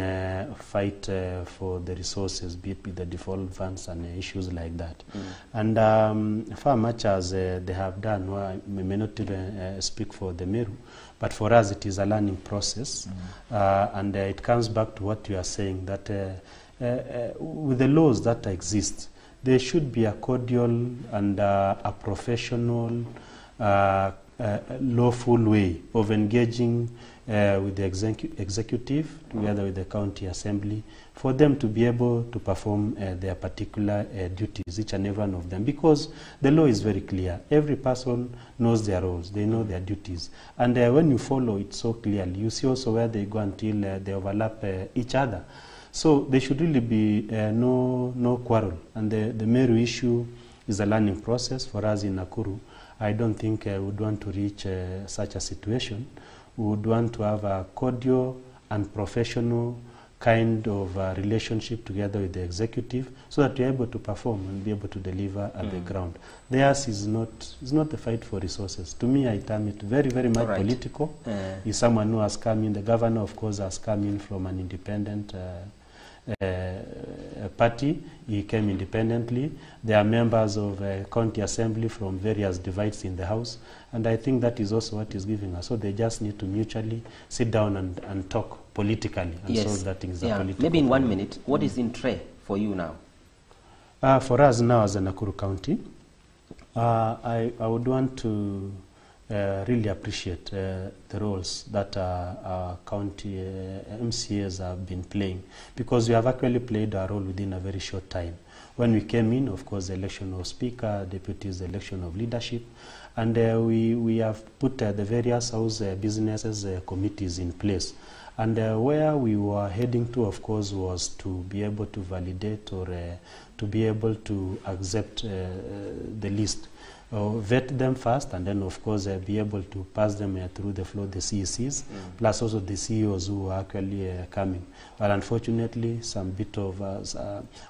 [SPEAKER 3] fight for the resources, be it with the default funds and issues like that. And far much as they have done, well, I may not even speak for the Meru, but for us it is a learning process. And it comes back to what you are saying, that with the laws that exist, there should be a cordial and a professional, lawful way of engaging with the executive together with the county assembly for them to be able to perform their particular duties, each and every one of them, because the law is very clear. Every person knows their roles, they know their duties, and when you follow it so clearly, you see also where they go until they overlap each other. So there should really be no quarrel, and the Meru issue is a learning process for us in Nakuru. I don't think we would want to reach such a situation. We would want to have a cordial and professional kind of relationship together with the executive, so that we're able to perform and be able to deliver at the ground. Theirs is not the fight for resources. To me, I term it very, very much political. Is someone who has come in. The governor, of course, has come in from an independent party. He came independently. There are members of county assembly from various divides in the house, and I think that is also what is giving us. So they just need to mutually sit down and talk politically and solve that things.
[SPEAKER 2] Maybe in 1 minute, what is in tray for you now?
[SPEAKER 3] For us now as a Nakuru County, I would want to really appreciate the roles that our county MCAs have been playing, because we have actually played our role within a very short time. When we came in, of course, the election of speaker, deputies, the election of leadership, and we have put the various house businesses committees in place. And where we were heading to, of course, was to be able to validate or to be able to accept the list. Vet them first, and then of course be able to pass them through the floor, the CECs, plus also the CEOs who are actually coming. But unfortunately, some bit of us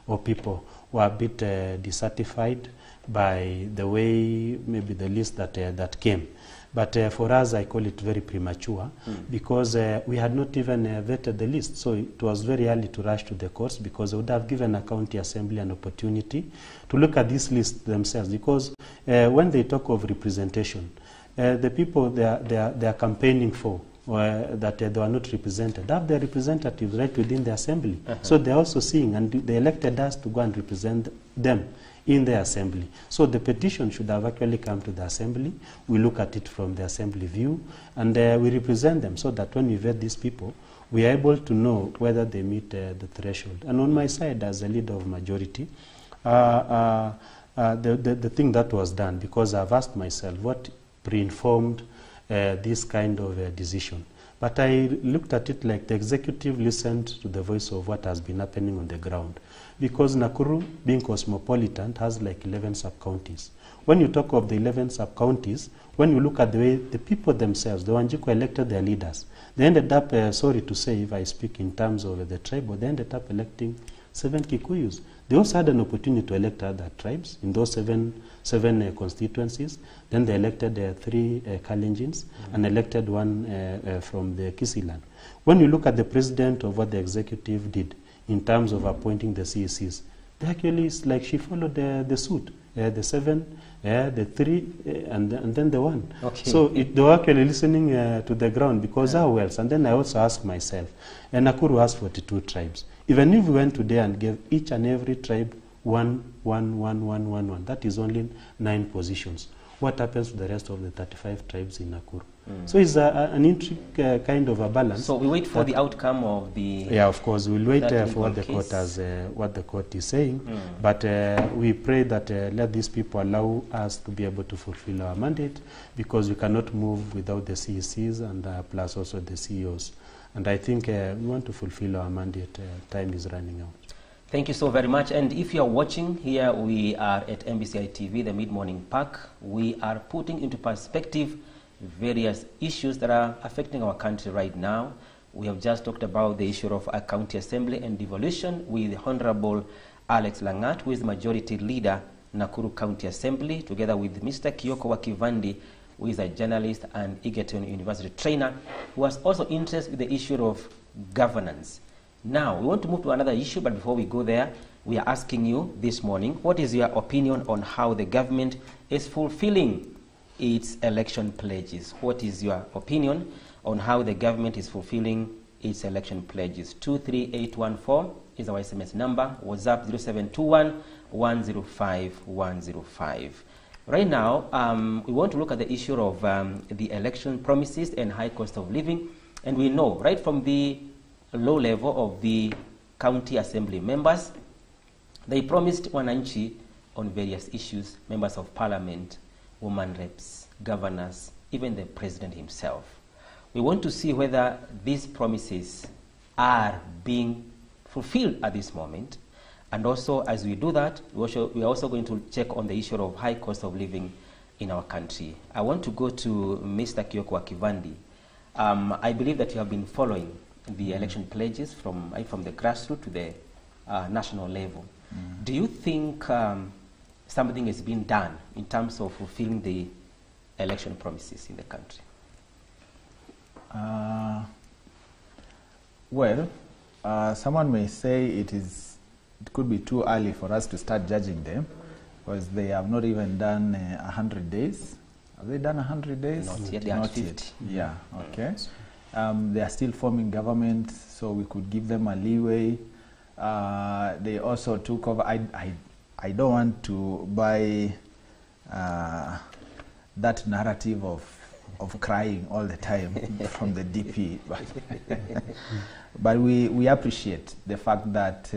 [SPEAKER 3] or people were a bit dissatisfied by the way maybe the list that came. But for us, I call it very premature, because we had not even vetted the list. So it was very early to rush to the courts, because it would have given a county assembly an opportunity to look at this list themselves. Because when they talk of representation, the people they are campaigning for, that they were not represented, have their representatives right within the assembly. So they're also seeing, and they elected us to go and represent them in the assembly. So the petition should have actually come to the assembly. We look at it from the assembly view, and we represent them, so that when we vet these people, we are able to know whether they meet the threshold. And on my side, as a leader of majority, the thing that was done, because I've asked myself what pre-informed this kind of decision. But I looked at it like the executive listened to the voice of what has been happening on the ground. Because Nakuru, being cosmopolitan, has like 11 sub-counties. When you talk of the 11 sub-counties, when you look at the way the people themselves, the Wanjiku elected their leaders, they ended up, sorry to say if I speak in terms of the tribe, but they ended up electing 7 Kikuyus. They also had an opportunity to elect other tribes in those seven constituencies. Then they elected 3 Kalenjins and elected one from the Kisiland. When you look at the president of what the executive did in terms of appointing the CECs, they actually, it's like she followed the suit. The 7, the 3, and then the 1. Okay. So they were actually listening to the ground, because how else? And then I also ask myself, and Nakuru has 42 tribes. Even if we went today and gave each and every tribe 1, that is only 9 positions. What happens to the rest of the 35 tribes in Nakuru? So it's an intricate kind of a balance.
[SPEAKER 2] So we wait for the outcome of the...
[SPEAKER 3] Yeah, of course, we'll wait for what the court has, what the court is saying. But we pray that let these people allow us to be able to fulfill our mandate, because we cannot move without the CECs and plus also the CEOs. And I think we want to fulfill our mandate. Time is running out.
[SPEAKER 2] Thank you so very much. And if you are watching, here we are at MBCI TV, the Mid-Morning Park. We are putting into perspective various issues that are affecting our country right now. We have just talked about the issue of a county assembly and devolution with the Honorable Alex Langat, who is the majority leader, Nakuru County Assembly, together with Mr. Kioko Wakivandi, who is a journalist and Egerton University trainer, who has also interest in the issue of governance. Now, we want to move to another issue, but before we go there, we are asking you this morning, what is your opinion on how the government is fulfilling its election pledges? What is your opinion on how the government is fulfilling its election pledges? 23814 is our SMS number. WhatsApp 0721 105 105. Right now, we want to look at the issue of the election promises and high cost of living. And we know right from the low level of the county assembly members, they promised wananchi on various issues, members of parliament, women reps, governors, even the president himself. We want to see whether these promises are being fulfilled at this moment. And also, as we do that, we are also going to check on the issue of high cost of living in our country. I want to go to Mr. Kioko Wakivandi. I believe that you have been following the election pledges from the grassroots to the national level. Do you think something is being done in terms of fulfilling the election promises in the country?
[SPEAKER 4] Well, someone may say it could be too early for us to start judging them, because they have not even done 100 days. Have they done 100 days?
[SPEAKER 2] Not yet. They are 50.
[SPEAKER 4] Yeah, okay. They are still forming government, so we could give them a leeway. They also took over. I don't want to buy that narrative of crying all the time from the DP. But we appreciate the fact that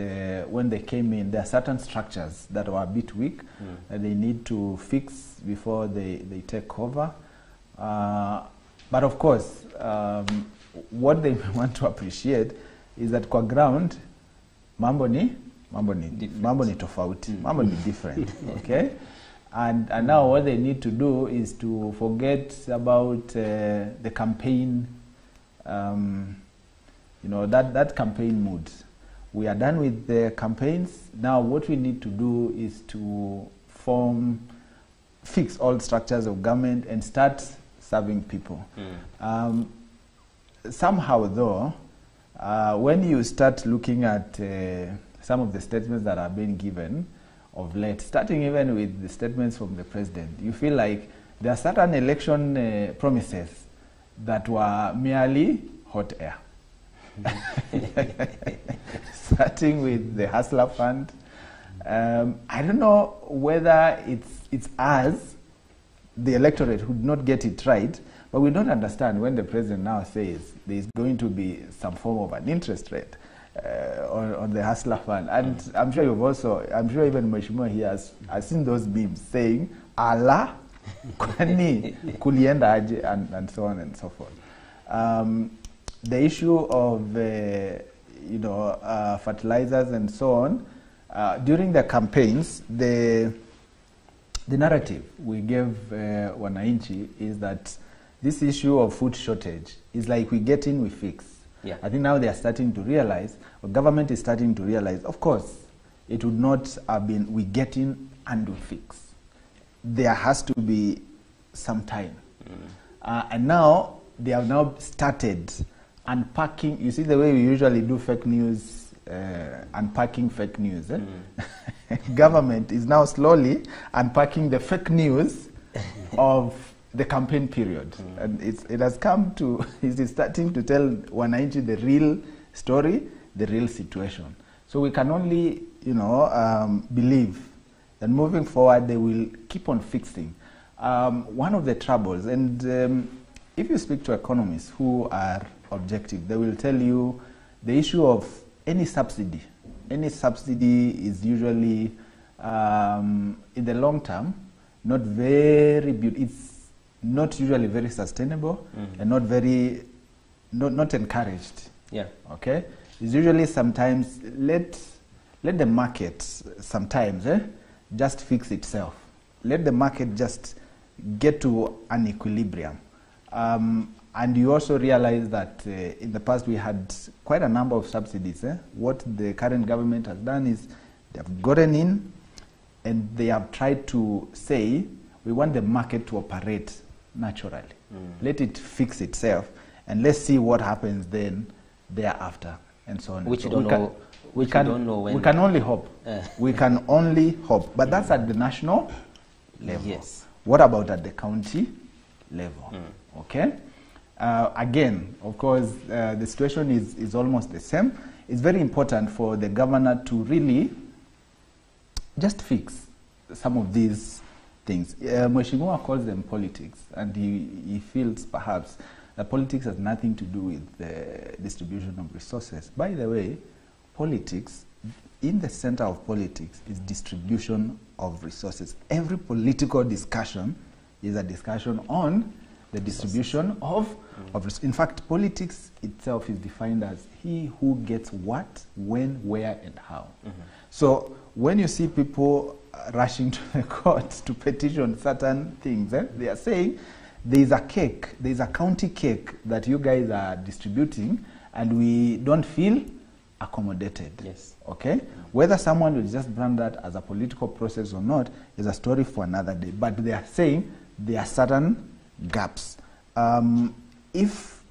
[SPEAKER 4] when they came in, there are certain structures that were a bit weak that they need to fix before they take over. But of course, what they want to appreciate is that kwa ground, mambo ni tofauti, mambo ni different, okay? And now what they need to do is to forget about the campaign, that campaign mood. We are done with the campaigns. Now what we need to do is to fix all structures of government and start serving people. Somehow though, when you start looking at some of the statements that are being given of late, starting even with the statements from the president, you feel like there are certain election promises that were merely hot air. Starting with the Hustler Fund. I don't know whether it's us, the electorate, who did not get it right, but we don't understand when the president now says there's going to be some form of an interest rate on the Hustler Fund. And I'm sure even Mheshimiwa here has seen those memes saying, Allah, kwani kulienda aje, and so on and so forth. The issue of fertilizers and so on, during the campaigns, the narrative we gave wananchi is that this issue of food shortage is like we get in, we fix.
[SPEAKER 2] Yeah.
[SPEAKER 4] I think now they are starting to realize, or government is starting to realize, of course, it would not have been we get in and we fix. There has to be some time. And now they have now started unpacking. You see the way we usually do fake news, unpacking fake news. Government is now slowly unpacking the fake news of the campaign period. And it has come to, it is starting to tell wananchi the real story, the real situation. So we can only, believe that moving forward they will keep on fixing. One of the troubles, and if you speak to economists who are objective, they will tell you the issue of any subsidy. Any subsidy is usually, in the long term, not very beautiful. It's not usually very sustainable and not encouraged.
[SPEAKER 2] Yeah.
[SPEAKER 4] Okay. It's usually sometimes let the market sometimes just fix itself. Let the market just get to an equilibrium. And you also realize that in the past we had quite a number of subsidies. What the current government has done is they have gotten in and they have tried to say, we want the market to operate naturally. Let it fix itself and let's see what happens then thereafter and so on.
[SPEAKER 2] Which
[SPEAKER 4] so
[SPEAKER 2] you don't know.
[SPEAKER 4] We can only hope. We can only hope. But that's at the national level.
[SPEAKER 2] Yes.
[SPEAKER 4] What about at the county level? Okay. Again, of course, the situation is almost the same. It's very important for the governor to really just fix some of these things. Mheshimiwa calls them politics, and he feels perhaps that politics has nothing to do with the distribution of resources. By the way, politics, in the center of politics, is distribution of resources. Every political discussion is a discussion on the distribution of in fact, politics itself is defined as he who gets what, when, where, and how. So when you see people rushing to the courts to petition certain things, they are saying there is a cake, there is a county cake that you guys are distributing, and we don't feel accommodated.
[SPEAKER 2] Yes.
[SPEAKER 4] Okay? Whether someone will just brand that as a political process or not is a story for another day. But they are saying there are certain gaps. If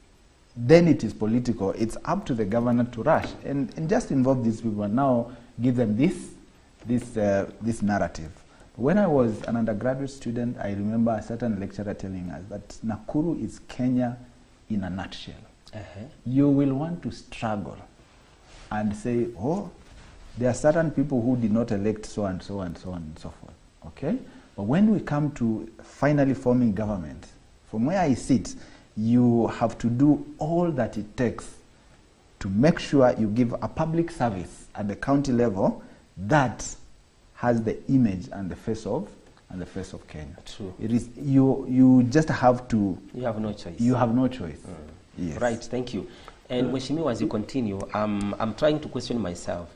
[SPEAKER 4] then it is political, it's up to the governor to rush and just involve these people and now give them this narrative. When I was an undergraduate student, I remember a certain lecturer telling us that Nakuru is Kenya in a nutshell. You will want to struggle and say, oh, there are certain people who did not elect so and so and so on and so forth. Okay? But when we come to finally forming government, from where I sit, you have to do all that it takes to make sure you give a public service at the county level that has the image and the face of Kenya.
[SPEAKER 2] True.
[SPEAKER 4] It is you just have to.
[SPEAKER 2] You have no choice.
[SPEAKER 4] You have no choice. Yes.
[SPEAKER 2] Right. Thank you. And Mheshimiwa, as you continue, I'm trying to question myself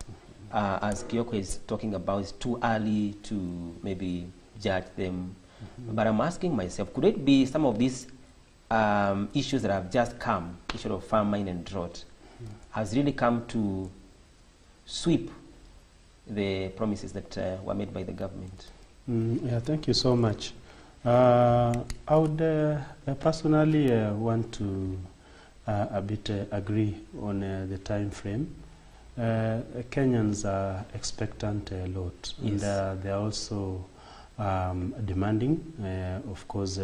[SPEAKER 2] as Kioko is talking about. It's too early to maybe judge them, but I'm asking myself, could it be some of these issues that have just come, issue of famine and drought, has really come to sweep the promises that were made by the government?
[SPEAKER 3] Yeah, thank you so much. I would personally want to a bit agree on the time frame. Kenyans are expectant a lot,
[SPEAKER 2] Yes.
[SPEAKER 3] and they are also demanding, of course,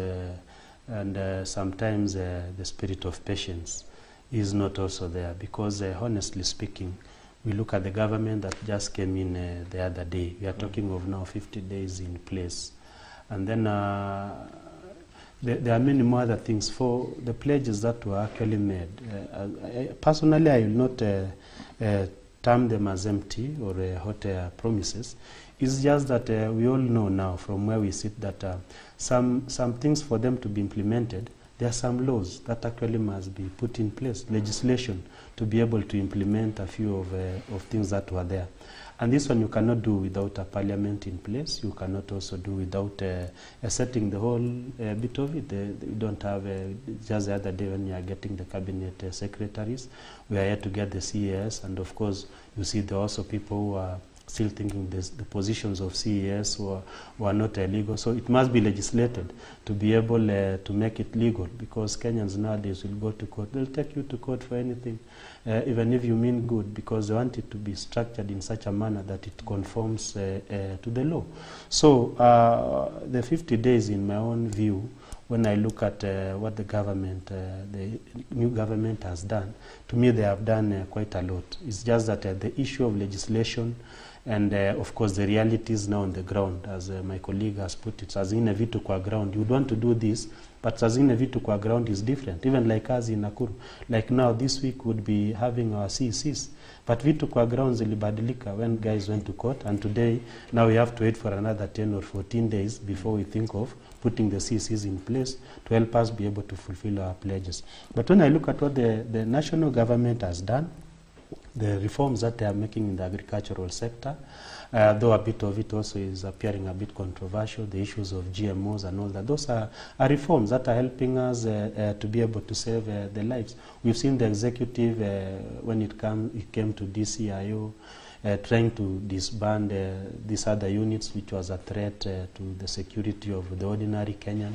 [SPEAKER 3] and sometimes the spirit of patience is not also there, because honestly speaking, we look at the government that just came in the other day. We are talking of now 50 days in place. And then there are many more other things for the pledges that were actually made. Personally, I will not term them as empty or hot air promises. It's just that we all know now from where we sit that some things, for them to be implemented, there are some laws that actually must be put in place, legislation, to be able to implement a few of things that were there. And this one you cannot do without a parliament in place. You cannot also do without setting the whole bit of it. You don't have, just the other day when you are getting the cabinet secretaries, we are here to get the CES, and of course you see there are also people who are still thinking the positions of CES were not legal. So it must be legislated to be able to make it legal, because Kenyans nowadays will go to court. They'll take you to court for anything, even if you mean good, because they want it to be structured in such a manner that it conforms to the law. So the 50 days, in my own view, when I look at what the government, the new government has done, to me they have done quite a lot. It's just that the issue of legislation and of course the realities now on the ground, as my colleague has put it, as in a vitu kwa ground, you would want to do this, but as in a vitu kwa ground is different. Even like us in Nakuru, like now this week would be having our CCs, but vitu kwa ground zilibadilika when guys went to court, and today now we have to wait for another 10 or 14 days before we think of putting the CCs in place to help us be able to fulfill our pledges. But when I look at what the national government has done, the reforms that they are making in the agricultural sector, though a bit of it also is appearing a bit controversial, the issues of GMOs and all that. Those are reforms that are helping us to be able to save the lives. We've seen the executive, when it came to DCIO, trying to disband these other units, which was a threat to the security of the ordinary Kenyan.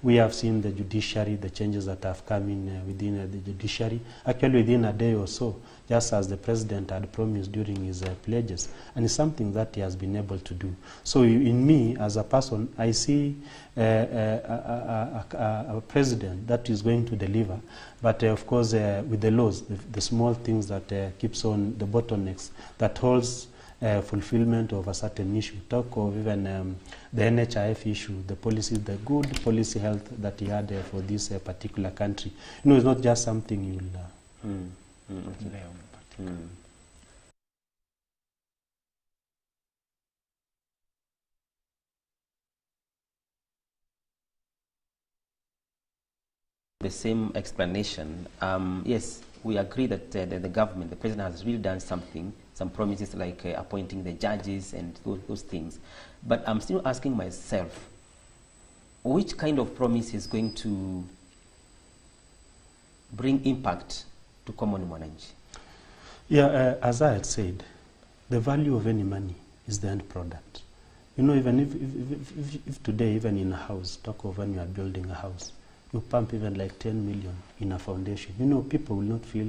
[SPEAKER 3] We have seen the judiciary, the changes that have come in within the judiciary, actually within a day or so, just as the president had promised during his pledges. And it's something that he has been able to do. So in me, as a person, I see a president that is going to deliver, but of course with the laws, the small things that keeps on the bottlenecks, that holds fulfillment of a certain issue. Talk of even the NHIF issue, the policy, the good policy health that he had for this particular country. You know, it's not just something you'll lay on.
[SPEAKER 2] The same explanation. Yes, we agree that the government, the president has really done something, some promises like appointing the judges and those things. But I'm still asking myself, which kind of promise is going to bring impact to common mwananchi?
[SPEAKER 3] Yeah, as I had said, the value of any money is the end product. You know, even if today, even in a house, talk of when you are building a house, you pump even like 10 million in a foundation. You know, people will not feel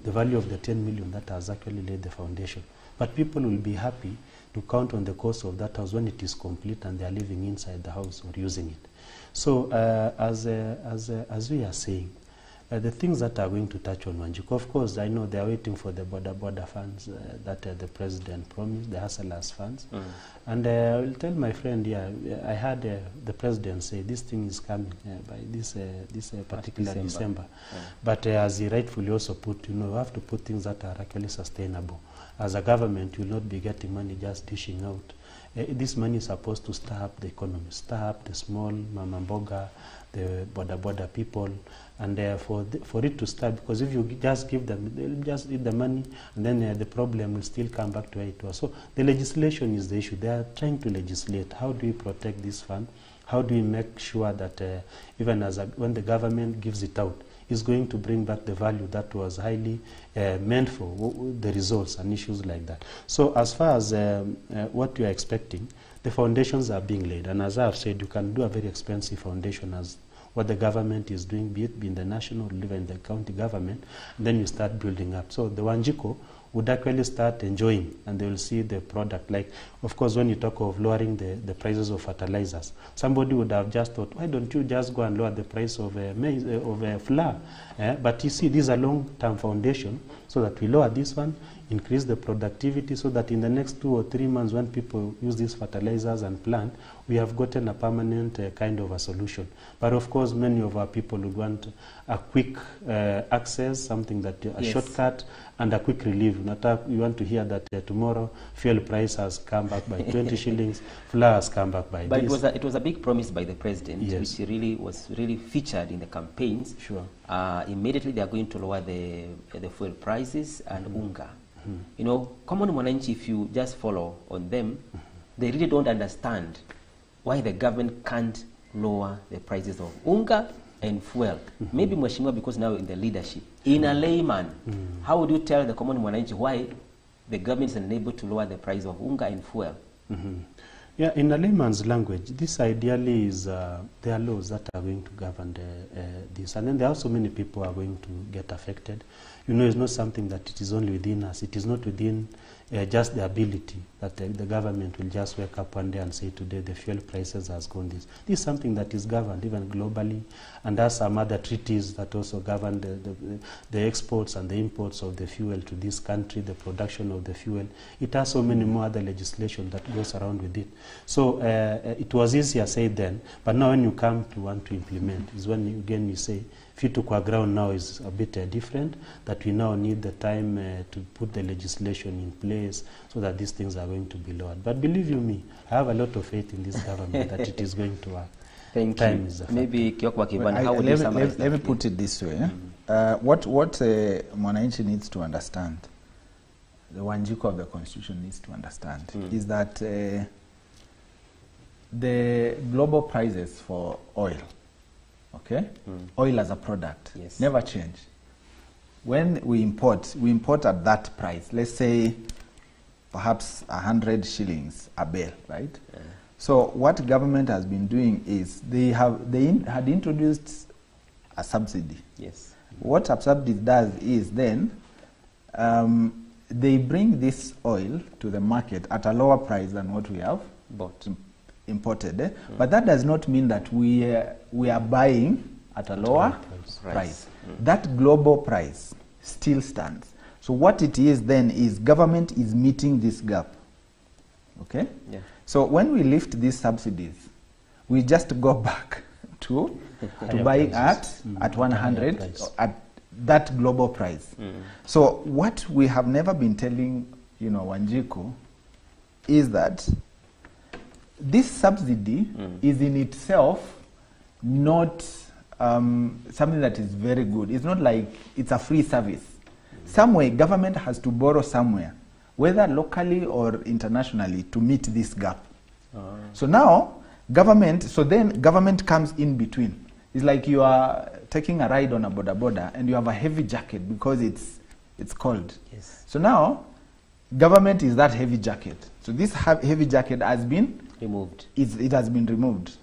[SPEAKER 3] the value of the 10 million that has actually laid the foundation. But people will be happy to count on the cost of that house when it is complete and they are living inside the house or using it. So as we are saying, the things that are going to touch on Wanjiku, of course, I know they are waiting for the border funds that the president promised, the hustlers funds. And I will tell my friend here, I heard the president say this thing is coming by this particular December. But as he rightfully also put, you know, you have to put things that are actually sustainable. As a government, you will not be getting money just dishing out. This money is supposed to stir up the economy, stir up the small mama mboga, the border people, and for it to start, because if you just give them, they'll just eat the money, and then the problem will still come back to where it was. So the legislation is the issue. They are trying to legislate. How do we protect this fund? How do we make sure that even when the government gives it out, is going to bring back the value that was highly meant for the results and issues like that. So as far as what you are expecting, the foundations are being laid. And as I have said, you can do a very expensive foundation as what the government is doing, be it in the national or even the county government, and then you start building up. So the Wanjiku would actually start enjoying, and they will see the product. Like, of course, when you talk of lowering the prices of fertilizers, somebody would have just thought, why don't you just go and lower the price of maize, of flour? But you see, these are long-term foundation, so that we lower this one, increase the productivity, so that in the next 2 or 3 months, when people use these fertilizers and plant, we have gotten a permanent kind of a solution. But of course, many of our people would want a quick access, something that a shortcut, and a quick relief. You want to hear that tomorrow fuel price has come back by 20 shillings, flour has come back by
[SPEAKER 2] but
[SPEAKER 3] this.
[SPEAKER 2] It was a big promise by the president, which really was really featured in the campaigns.
[SPEAKER 3] Sure.
[SPEAKER 2] Immediately they are going to lower the fuel prices and unga. You know, common mwananchi, if you just follow on them, they really don't understand why the government can't lower the prices of unga and fuel. Maybe Mheshimiwa, because now in the leadership, in a layman, how would you tell the common mwananchi why the government is unable to lower the price of unga and fuel?
[SPEAKER 3] Yeah, in a layman's language, this ideally is there are laws that are going to govern this, and then there are also many people who are going to get affected. You know, it's not something that it is only within us. It is not within just the ability that the government will just wake up one day and say, today the fuel prices has gone this. This is something that is governed even globally, and there are some other treaties that also govern the exports and the imports of the fuel to this country, the production of the fuel. It has so many more other legislation that goes around with it. So it was easier said then, but now when you come to want to implement, is when again you say, Fitukwa ground now is a bit different, that we now need the time to put the legislation in place so that these things are going to be lowered. But believe you me, I have a lot of faith in this government that it is going to work.
[SPEAKER 2] Thank you. Maybe Kiokwa Kibwana, how would you summarize that?
[SPEAKER 4] Let me put it this way. What Mwananchi needs to understand the Wanjiku of the Constitution needs to understand is that the global prices for oil, okay, oil as a product, never change. When we import at that price. Let's say perhaps 100 shillings a bale, right? So what government has been doing is they had introduced a subsidy.
[SPEAKER 2] Yes.
[SPEAKER 4] What a subsidy does is then they bring this oil to the market at a lower price than what we have imported. But that does not mean that we are buying at a lower price. That global price still stands. So what it is then is government is meeting this gap. Okay?
[SPEAKER 2] Yeah.
[SPEAKER 4] So when we lift these subsidies, we just go back to buying at 100 at that global price. So what we have never been telling, Wanjiku, is that this subsidy is in itself not something that is very good. It's not like it's a free service. Some way government has to borrow somewhere, whether locally or internationally, to meet this gap. So now government comes in between. It's like you are taking a ride on a boda and you have a heavy jacket because it's cold.
[SPEAKER 2] Yes.
[SPEAKER 4] So now government is that heavy jacket. So this heavy jacket has been
[SPEAKER 2] removed.
[SPEAKER 4] It has been removed.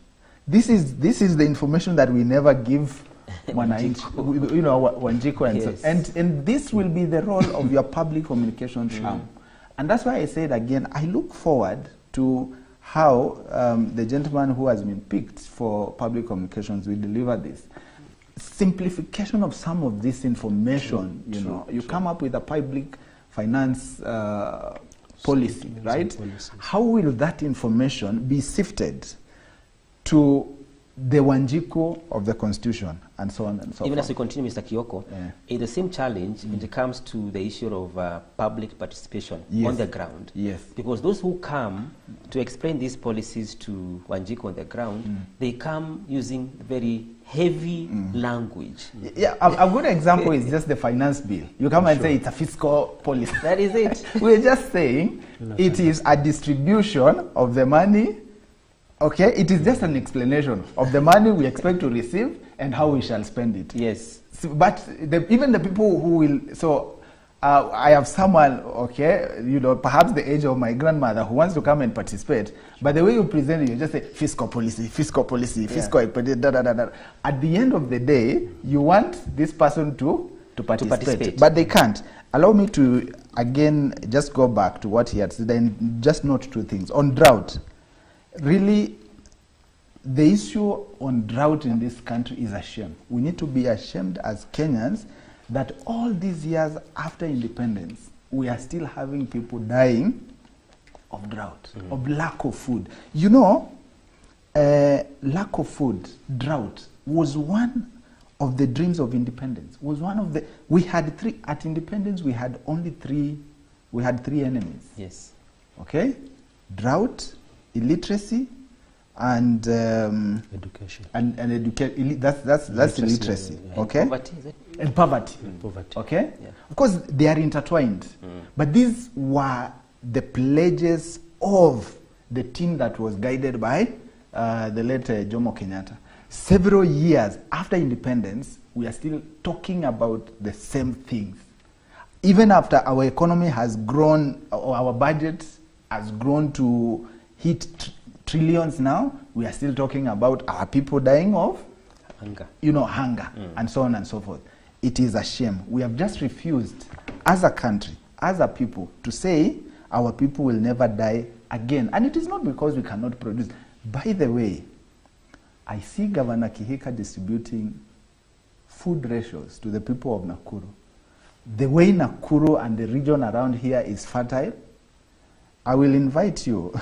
[SPEAKER 4] This is the information that we never give Wanjiku, and this will be the role of your public communication arm. And that's why I said again, I look forward to how the gentleman who has been picked for public communications will deliver this. Simplification of some of this information, you come up with a public finance policy, right? How will that information be sifted to the Wanjiku of the Constitution, and so on and so
[SPEAKER 2] Even
[SPEAKER 4] forth.
[SPEAKER 2] as we continue, Mr. Kioko, it's the same challenge when it comes to the issue of public participation on the ground.
[SPEAKER 4] Yes.
[SPEAKER 2] Because those who come to explain these policies to Wanjiku on the ground, they come using very heavy language.
[SPEAKER 4] Yeah, a good example is just the finance bill. You come and say it's a fiscal policy.
[SPEAKER 2] That is it.
[SPEAKER 4] We're just saying it is a distribution of the money. Okay, it is just an explanation of the money we expect to receive and how we shall spend it.
[SPEAKER 2] Yes.
[SPEAKER 4] So, but even the people who will, I have someone, okay, perhaps the age of my grandmother who wants to come and participate, but the way you present it, you just say fiscal policy, fiscal equity, da, da, da, da. At the end of the day, you want this person to participate, but they can't. Allow me to, again, just go back to what he had said and just note two things. On drought, really, the issue on drought in this country is a shame. We need to be ashamed as Kenyans that all these years after independence, we are still having people dying of drought, of lack of food. Lack of food, drought, was one of the dreams of independence. We had three, at independence we had three enemies.
[SPEAKER 2] Yes.
[SPEAKER 4] Okay? Drought, illiteracy, and
[SPEAKER 3] education.
[SPEAKER 4] And education. That's illiteracy. Okay.
[SPEAKER 2] Poverty, is it?
[SPEAKER 4] And poverty. Okay. Yeah. Of course, they are intertwined. But these were the pledges of the team that was guided by the late Jomo Kenyatta. Several years after independence, we are still talking about the same things. Even after our economy has grown, or our budget has grown to hit trillions now, we are still talking about our people dying of
[SPEAKER 2] hunger,
[SPEAKER 4] and so on and so forth. It is a shame. We have just refused, as a country, as a people, to say our people will never die again. And it is not because we cannot produce. By the way, I see Governor Kihika distributing food ratios to the people of Nakuru. The way Nakuru and the region around here is fertile, I will invite you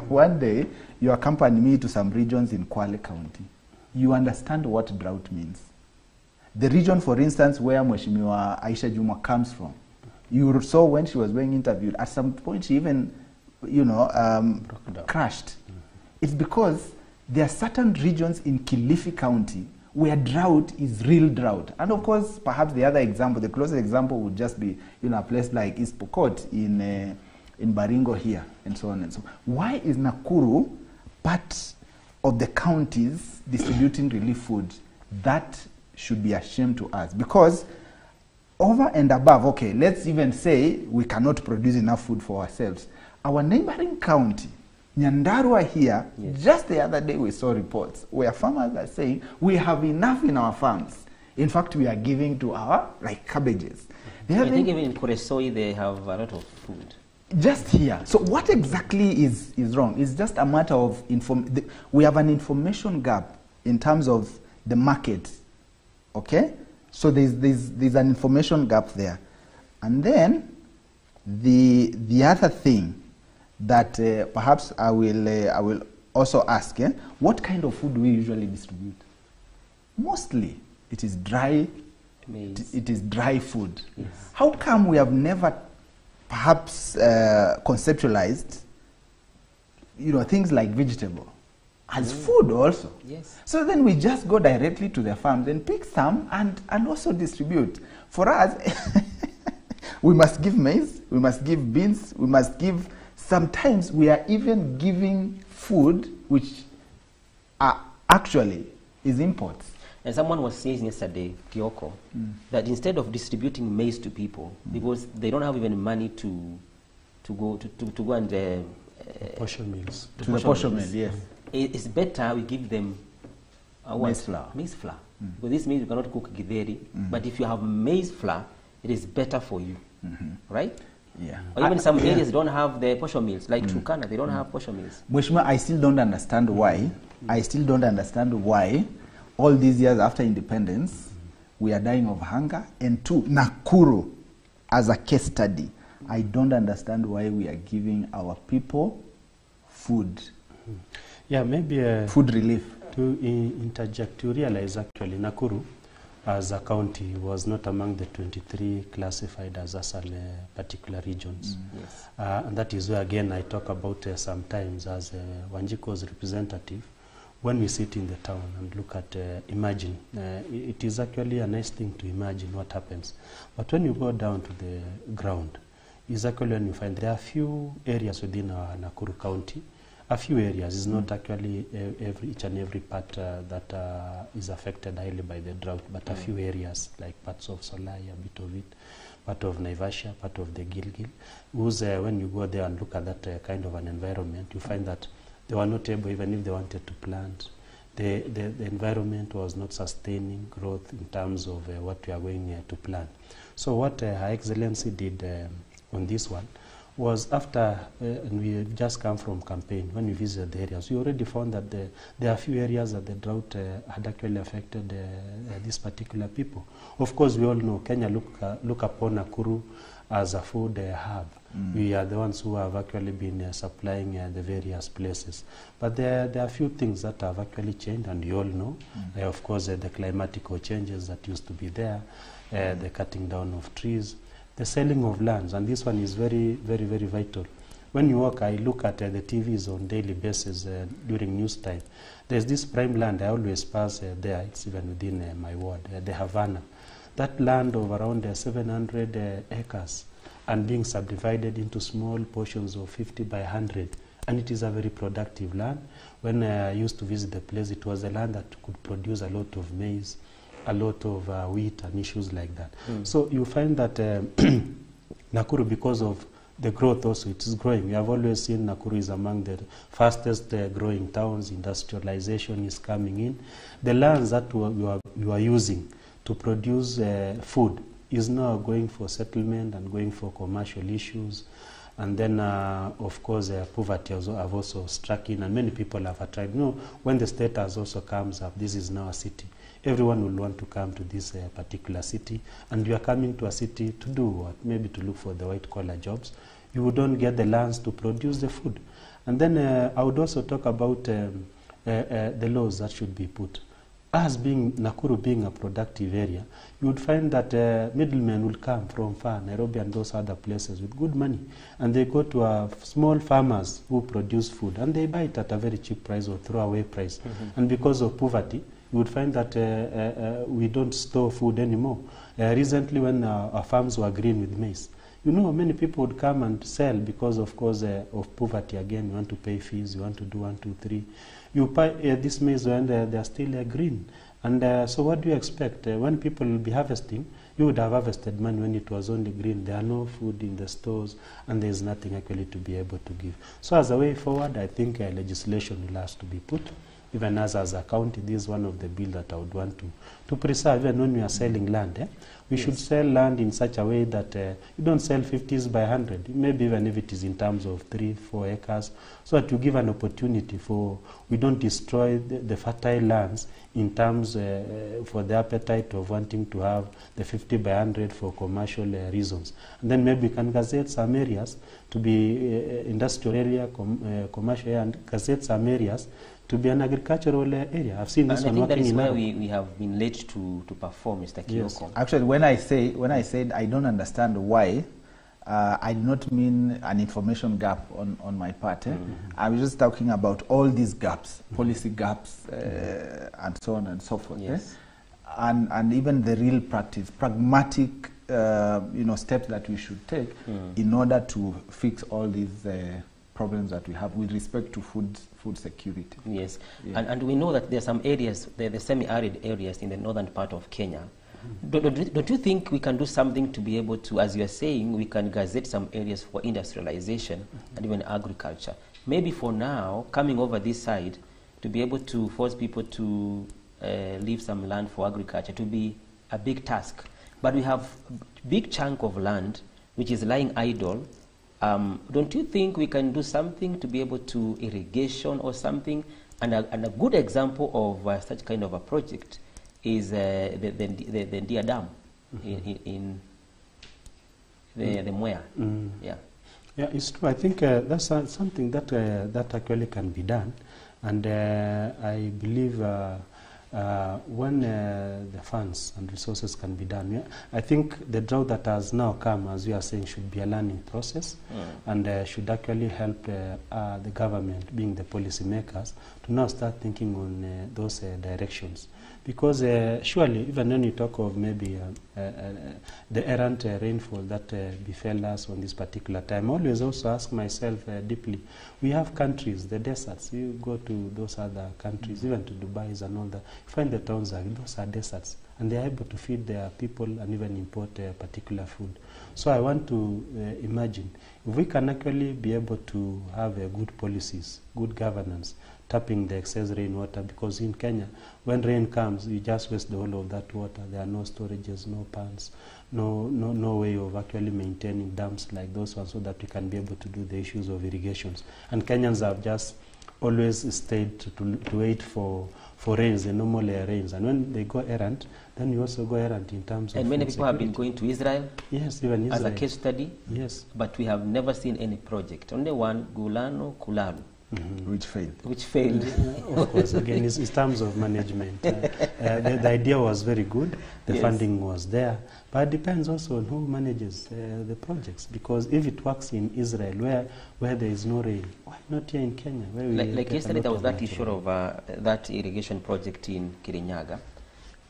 [SPEAKER 4] one day, you accompany me to some regions in Kwale County. You understand what drought means. The region, for instance, where Mheshimiwa Aisha Juma comes from, you saw when she was being interviewed, at some point she even, crashed. It's because there are certain regions in Kilifi County where drought is real drought. And of course, perhaps the other example, the closest example would just be, a place like East Pokot in Baringo here, and so on and so on. Why is Nakuru part of the counties distributing relief food? That should be a shame to us, because over and above, okay, let's even say we cannot produce enough food for ourselves. Our neighboring county, Nyandarua here, just the other day we saw reports where farmers are saying we have enough in our farms. In fact, we are giving to our, cabbages.
[SPEAKER 2] I think even in Kuresoi they have a lot of food.
[SPEAKER 4] Just here. So what exactly is wrong? It's just a matter of we have an information gap in terms of the market. Okay? So there's an information gap there. And then the other thing that perhaps I will also ask, what kind of food do we usually distribute? Mostly it is dry maize. It is dry food. Yes. How come we have never perhaps conceptualized things like vegetable as food also?
[SPEAKER 2] Yes.
[SPEAKER 4] So then we just go directly to the farms and pick some and also distribute. For us, we must give maize, we must give beans, we must give, sometimes we are even giving food which actually is imports.
[SPEAKER 2] And someone was saying yesterday, Kioko, that instead of distributing maize to people, because they don't have even money to go and
[SPEAKER 3] portion meals.
[SPEAKER 4] To the portion meal, yes.
[SPEAKER 2] It's better we give them
[SPEAKER 4] maize flour.
[SPEAKER 2] Maize flour. Because this means you cannot cook githeri, but if you have maize flour, it is better for you, right?
[SPEAKER 4] Yeah.
[SPEAKER 2] Or even some areas don't have the portion meals, like Turkana, they don't have portion meals.
[SPEAKER 4] Mheshimiwa, I still don't understand why. I still don't understand why all these years after independence, we are dying of hunger. And two, Nakuru, as a case study, I don't understand why we are giving our people food.
[SPEAKER 3] Yeah, maybe
[SPEAKER 4] food relief.
[SPEAKER 3] To interject, to realize actually Nakuru as a county was not among the 23 classified as ASAL particular regions.
[SPEAKER 2] Yes.
[SPEAKER 3] And that is where again I talk about sometimes as Wanjiko's representative, when we sit in the town and look at, imagine, it is actually a nice thing to imagine what happens. But when you go down to the ground, is actually when you find there are a few areas within our Nakuru County, a few areas, is not actually each and every part that is affected highly by the drought, but a few areas like parts of Solai, a bit of it, part of Naivasha, part of the Gilgil, whose when you go there and look at that kind of an environment, you find that they were not able, even if they wanted to plant, the environment was not sustaining growth in terms of what we are going to plant. So what Her Excellency did on this one was after, and we just come from campaign, when we visited the areas, we already found that there are a few areas that the drought had actually affected these particular people. Of course, we all know Kenya look upon Nakuru as a food hub. We are the ones who have actually been supplying the various places. But there are a few things that have actually changed, and you all know, of course, the climatical changes that used to be there, the cutting down of trees, the selling of lands, and this one is very, very, very vital. When you walk, I look at the TVs on daily basis during news time. There's this prime land I always pass there, it's even within my ward, the Havana. That land of around 700 acres and being subdivided into small portions of 50 by 100. And it is a very productive land. When I used to visit the place, it was a land that could produce a lot of maize, a lot of wheat and issues like that. So you find that Nakuru, because of the growth also, it is growing. We have always seen Nakuru is among the fastest growing towns. Industrialization is coming in. The lands that you are using to produce food is now going for settlement and going for commercial issues. And then, of course, poverty have also struck in, and many people have tried. When the status also comes up, this is now a city. Everyone will want to come to this particular city, and you are coming to a city to do what? Maybe to look for the white-collar jobs. You don't get the lands to produce the food. And then I would also talk about the laws that should be put. As being Nakuru being a productive area, you would find that middlemen will come from far, Nairobi and those other places with good money, and they go to small farmers who produce food, and they buy it at a very cheap price or throwaway price. And because of poverty, you would find that we don't store food anymore. Recently, when our farms were green with maize, you know, many people would come and sell because, of course, of poverty. Again, you want to pay fees, you want to do 1, 2, 3. You buy this maize when they are still green. And so what do you expect? When people will be harvesting, you would have harvested money when it was only green. There are no food in the stores, and there is nothing actually to be able to give. So as a way forward, I think legislation will have to be put. Even as a county, this is one of the bills that I would want to preserve. Even when we are selling land, we should sell land in such a way that you don't sell 50s by 100, maybe even if it is in terms of 3, 4 acres, so that you give an opportunity for, we don't destroy the fertile lands in terms for the appetite of wanting to have the 50 by 100 for commercial reasons. And then maybe we can gazette some areas to be industrial area, commercial area, and gazette some areas to be an agricultural area. I've seen this one working in.
[SPEAKER 2] And I think that is where we have been led to perform, Mr. Kioko.
[SPEAKER 3] Yes.
[SPEAKER 4] Actually, when I said I don't understand why, I do not mean an information gap on my part. I was just talking about all these gaps, policy gaps, and so on and so forth.
[SPEAKER 2] Yes.
[SPEAKER 4] And even the real practice, pragmatic, steps that we should take in order to fix all these problems that we have with respect to food security.
[SPEAKER 2] Yes, and we know that there are some areas, the semi-arid areas in the northern part of Kenya. Don't you think we can do something to be able to, as you are saying, we can gazette some areas for industrialization and even agriculture? Maybe for now, coming over this side, to be able to force people to leave some land for agriculture to be a big task. But we have a big chunk of land which is lying idle. Don't you think we can do something to be able to irrigation or something? And a good example of such kind of a project is the Ndia Dam in the Mwea. Yeah,
[SPEAKER 3] it's true. I think that's something that that actually can be done, and I believe when the funds and resources can be done, I think the drought that has now come, as we are saying, should be a learning process, and should actually help the government, being the policy makers, to now start thinking on those directions. Because surely, even when you talk of maybe the errant rainfall that befell us on this particular time, I always also ask myself deeply, we have countries, the deserts, you go to those other countries, even to Dubai and all that, you find the towns, those are deserts, and they are able to feed their people and even import particular food. So I want to imagine, if we can actually be able to have good policies, good governance, tapping the excess rainwater, because in Kenya, when rain comes, you just waste the whole of that water. There are no storages, no ponds, no way of actually maintaining dams like those ones, so that we can be able to do the issues of irrigations. And Kenyans have just always stayed to wait for rains, the normal rains. And when they go errant, then you also go errant in terms of.
[SPEAKER 2] And many people have been going to Israel.
[SPEAKER 3] Yes, even Israel.
[SPEAKER 2] As a case study.
[SPEAKER 3] Yes.
[SPEAKER 2] But we have never seen any project. Only one, Gulano Kulalu.
[SPEAKER 4] Which failed.
[SPEAKER 2] Which failed.
[SPEAKER 3] Of course, again, it's terms of management. The idea was very good, the funding was there, but it depends also on who manages the projects. Because if it works in Israel, where there is no rain, why not here in Kenya? Where
[SPEAKER 2] like yesterday, there was that issue of that irrigation project in Kirinyaga,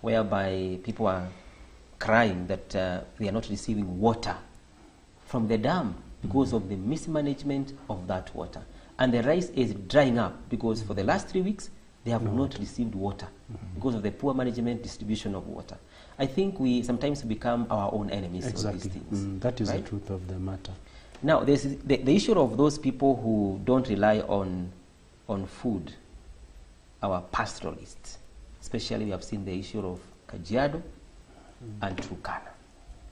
[SPEAKER 2] whereby people are crying that they are not receiving water from the dam because of the mismanagement of that water. And the rice is drying up because for the last 3 weeks, they have not received water because of the poor management distribution of water. I think we sometimes become our own enemies of these things.
[SPEAKER 3] That is the truth of the matter.
[SPEAKER 2] Now, there's the issue of those people who don't rely on food, our pastoralists. Especially we have seen the issue of Kajiado and Turkana.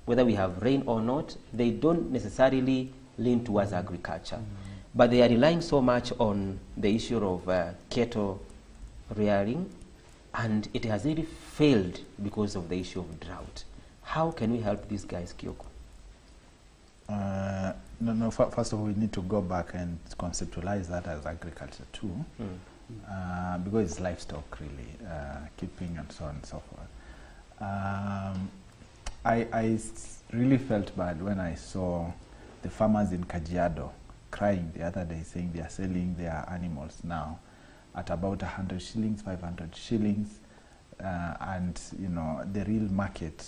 [SPEAKER 2] Whether we have rain or not, they don't necessarily lean towards agriculture. But they are relying so much on the issue of cattle rearing, and it has really failed because of the issue of drought. How can we help these guys, Kioko?
[SPEAKER 4] First of all, we need to go back and conceptualize that as agriculture too, because it's livestock really, keeping and so on and so forth. I really felt bad when I saw the farmers in Kajiado crying the other day, saying they are selling their animals now at about 100 shillings, 500 shillings, and you know the real market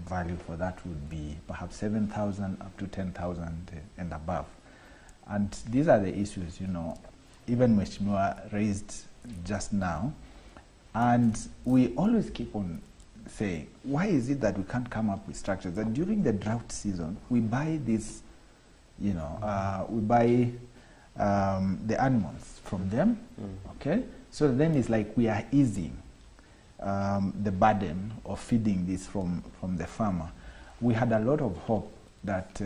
[SPEAKER 4] value for that would be perhaps 7,000 up to 10,000 and above. And these are the issues, you know, even Mheshimiwa raised just now. And we always keep on saying, why is it that we can't come up with structures? That during the drought season, we buy this, you know, we buy the animals from them, okay? So then it's like we are easing the burden of feeding this from the farmer. We had a lot of hope that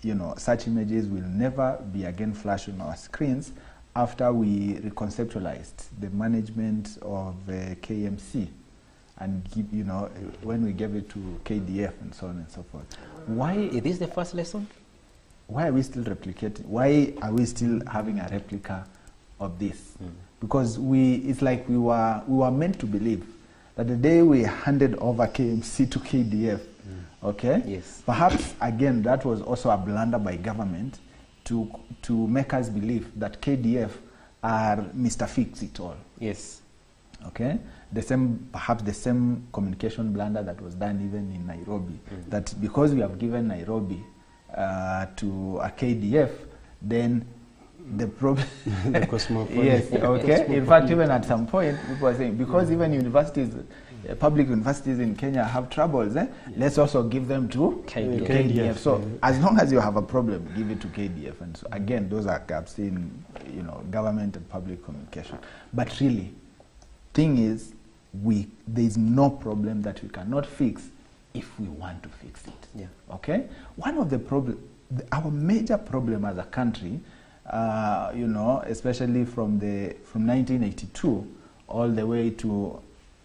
[SPEAKER 4] you know, such images will never be again flashed on our screens after we reconceptualized the management of KMC and give, you know, when we gave it to KDF and so on and so forth.
[SPEAKER 2] Why is this the first lesson?
[SPEAKER 4] Why are we still replicating? Why are we still having a replica of this? Because it's like we were meant to believe that the day we handed over KMC to KDF, okay?
[SPEAKER 2] Yes.
[SPEAKER 4] Perhaps again that was also a blunder by government to make us believe that KDF are Mr. Fix-It-All.
[SPEAKER 2] Yes.
[SPEAKER 4] Okay? Perhaps the same communication blunder that was done even in Nairobi. That because we have given Nairobi to a KDF, then the problem
[SPEAKER 3] the cosmopolitan.
[SPEAKER 4] Yes, okay. In fact, even at some point, people are saying because even universities, public universities in Kenya have troubles, let's also give them to KDF. So as long as you have a problem, give it to KDF. And so again, those are gaps in, you know, government and public communication. But really, thing is, there is no problem that we cannot fix if we want to fix it.
[SPEAKER 2] Yeah.
[SPEAKER 4] Okay. One of the our major problem as a country, you know, especially from 1982 all the way to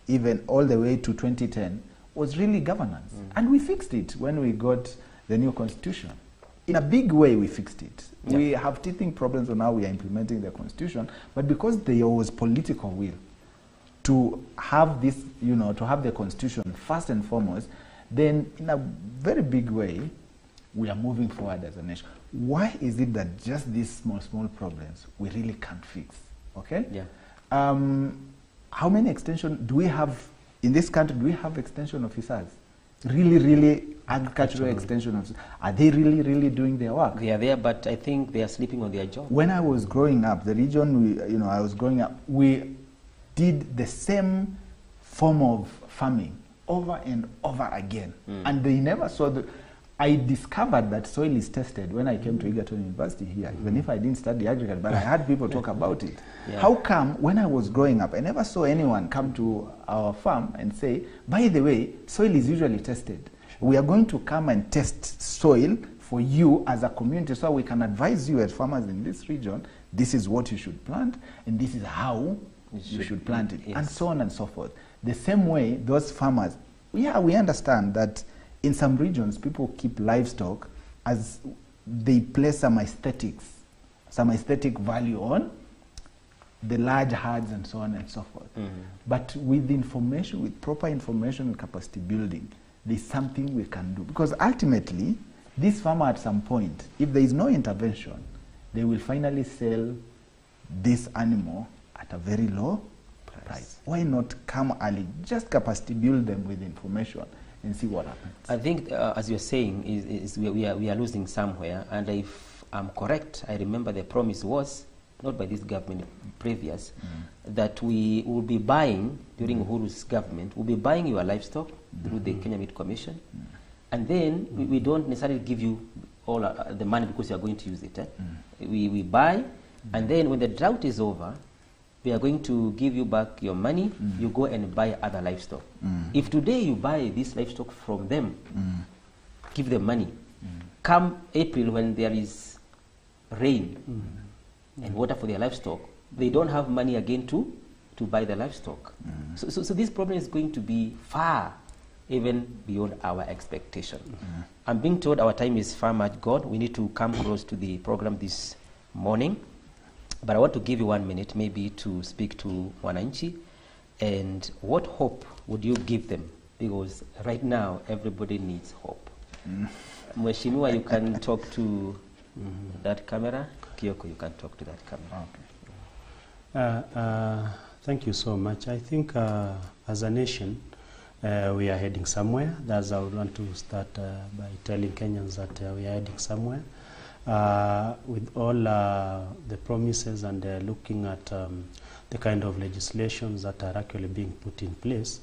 [SPEAKER 4] 2010, was really governance. And we fixed it when we got the new constitution. In a big way, we fixed it.
[SPEAKER 2] Yeah.
[SPEAKER 4] We have teething problems on how we are implementing the constitution, but because there was political will to have this, you know, to have the constitution first and foremost, then in a very big way, we are moving forward as a nation. Why is it that just these small problems we really can't fix? Okay?
[SPEAKER 2] Yeah.
[SPEAKER 4] How many extension do we have in this country? Do we have extension officers? Really agricultural extension officers? Are they really doing their work?
[SPEAKER 2] They are there, but I think they are sleeping on their job.
[SPEAKER 4] When I was growing up, the region I was growing up, we did the same form of farming over and over again, and they never saw the. I discovered that soil is tested when I came to Egerton University here, even if I didn't study agriculture, but I had people talk about it.
[SPEAKER 2] Yeah.
[SPEAKER 4] How come when I was growing up, I never saw anyone come to our farm and say, by the way, soil is usually tested. We are going to come and test soil for you as a community so we can advise you as farmers in this region, this is what you should plant, and this is how you should plant it, and so on and so forth. The same way, those farmers, we understand that in some regions, people keep livestock as they place some aesthetic value on the large herds and so on and so forth. But with information, with proper information and capacity building, there's something we can do. Because ultimately, this farmer at some point, if there is no intervention, they will finally sell this animal at a very low price. Why not come early? Just capacity build them with information and see what happens.
[SPEAKER 2] I think, as you're saying, we are losing somewhere. And if I'm correct, I remember the promise was, not by this government, previous, that we will be buying, during Uhuru's government, we'll be buying your livestock through the Kenya Meat Commission. And then we don't necessarily give you all the money because you are going to use it. We buy, and then when the drought is over, we are going to give you back your money, you go and buy other livestock. If today you buy this livestock from them, give them money, come April when there is rain and water for their livestock, they don't have money again to buy the livestock. So this problem is going to be far even beyond our expectation. I'm being told our time is far much gone. We need to come close to the program this morning. But I want to give you 1 minute maybe to speak to Wananchi. And what hope would you give them? Because right now, everybody needs hope. Mheshimiwa, you can talk to that camera. Kioko, you can talk to that camera.
[SPEAKER 3] Thank you so much. I think as a nation, we are heading somewhere. That's I would want to start by telling Kenyans that we are heading somewhere. With all the promises and looking at the kind of legislations that are actually being put in place,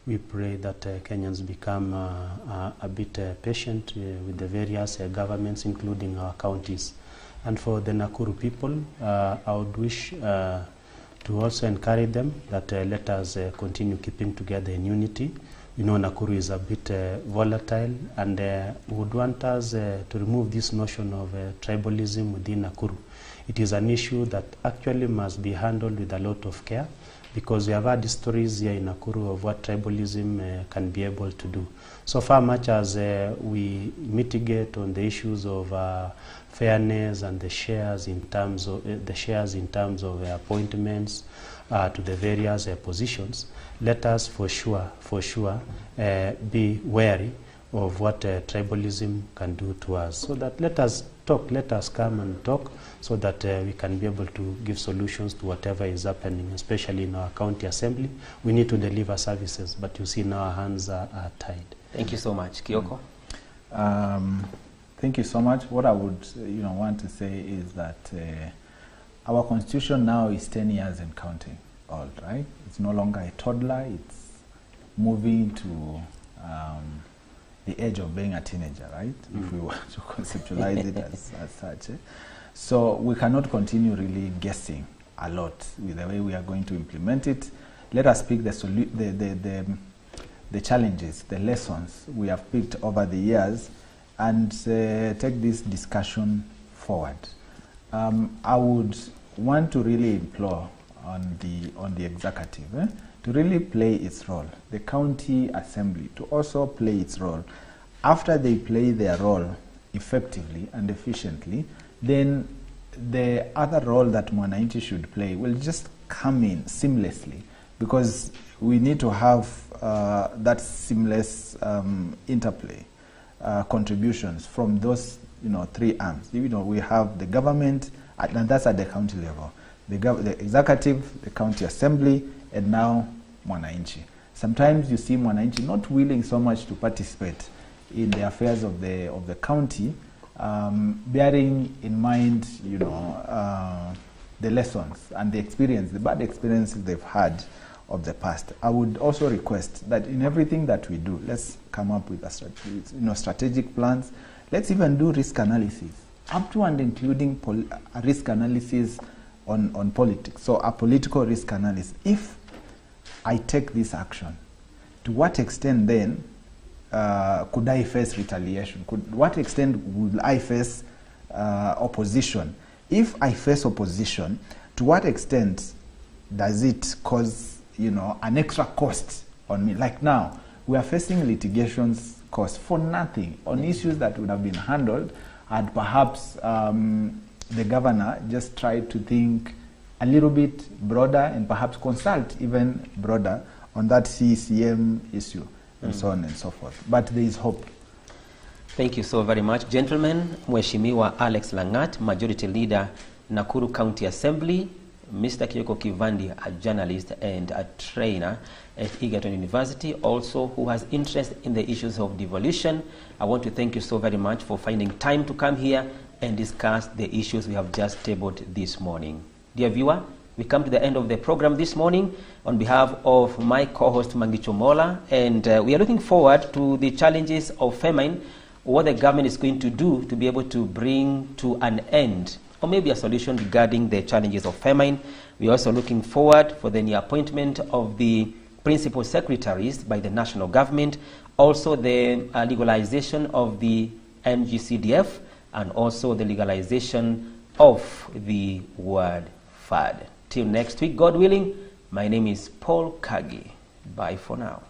[SPEAKER 3] we pray that Kenyans become a bit patient with the various governments, including our counties. And for the Nakuru people, I would wish to also encourage them that let us continue keeping together in unity. We know Nakuru is a bit volatile, and would want us to remove this notion of tribalism within Nakuru. It is an issue that actually must be handled with a lot of care, because we have had stories here in Nakuru of what tribalism can be able to do. So far much as we mitigate on the issues of fairness and the shares in terms of appointments to the various positions, let us for sure be wary of what tribalism can do to us. So that let us talk, let us come and talk, so that we can be able to give solutions to whatever is happening, especially in our county assembly. We need to deliver services, but you see now our hands are tied.
[SPEAKER 2] Thank you so much. Kioko?
[SPEAKER 4] Thank you so much. What I would want to say is that our constitution now is 10 years and counting old, right? It's no longer a toddler. It's moving to the age of being a teenager, right? If we want to conceptualize it as such. So we cannot continue really guessing a lot with the way we are going to implement it. Let us pick the challenges, the lessons we have picked over the years, and take this discussion forward. I would want to really implore on the executive to really play its role, the county assembly to also play its role. After they play their role effectively and efficiently, then the other role that Mwananchi should play will just come in seamlessly, because we need to have that seamless interplay, contributions from those three arms. We have the government, and that's at the county level, the executive, the county assembly, and now Mwananchi. Sometimes you see Mwananchi not willing so much to participate in the affairs of the county, bearing in mind the lessons and the experience, the bad experiences they've had of the past. I would also request that in everything that we do, let's come up with strategic plans. Let's even do risk analysis, up to and including a risk analysis on politics. So a political risk analysis. If I take this action, to what extent then could I face retaliation? What extent will I face opposition? If I face opposition, to what extent does it cause an extra cost on me? Like now, we are facing litigations costs for nothing on issues that would have been handled, and perhaps the governor just tried to think a little bit broader and perhaps consult even broader on that CCM issue and so on and so forth. But there is hope.
[SPEAKER 2] Thank you so very much, gentlemen. Mheshimiwa Alex Langat, Majority Leader, Nakuru County Assembly. Mr. Kioko Kivandi, a journalist and a trainer at Egerton University, also who has interest in the issues of devolution. I want to thank you so very much for finding time to come here and discuss the issues we have just tabled this morning. Dear viewer, we come to the end of the program this morning. On behalf of my co-host Mangicho Mola, and we are looking forward to the challenges of famine, what the government is going to do to be able to bring to an end, or maybe a solution regarding the challenges of famine. We are also looking forward for the new appointment of the principal secretaries by the national government, also the legalization of the NGCDF, and also the legalization of the word FAD. Till next week, God willing, my name is Paul Kagi. Bye for now.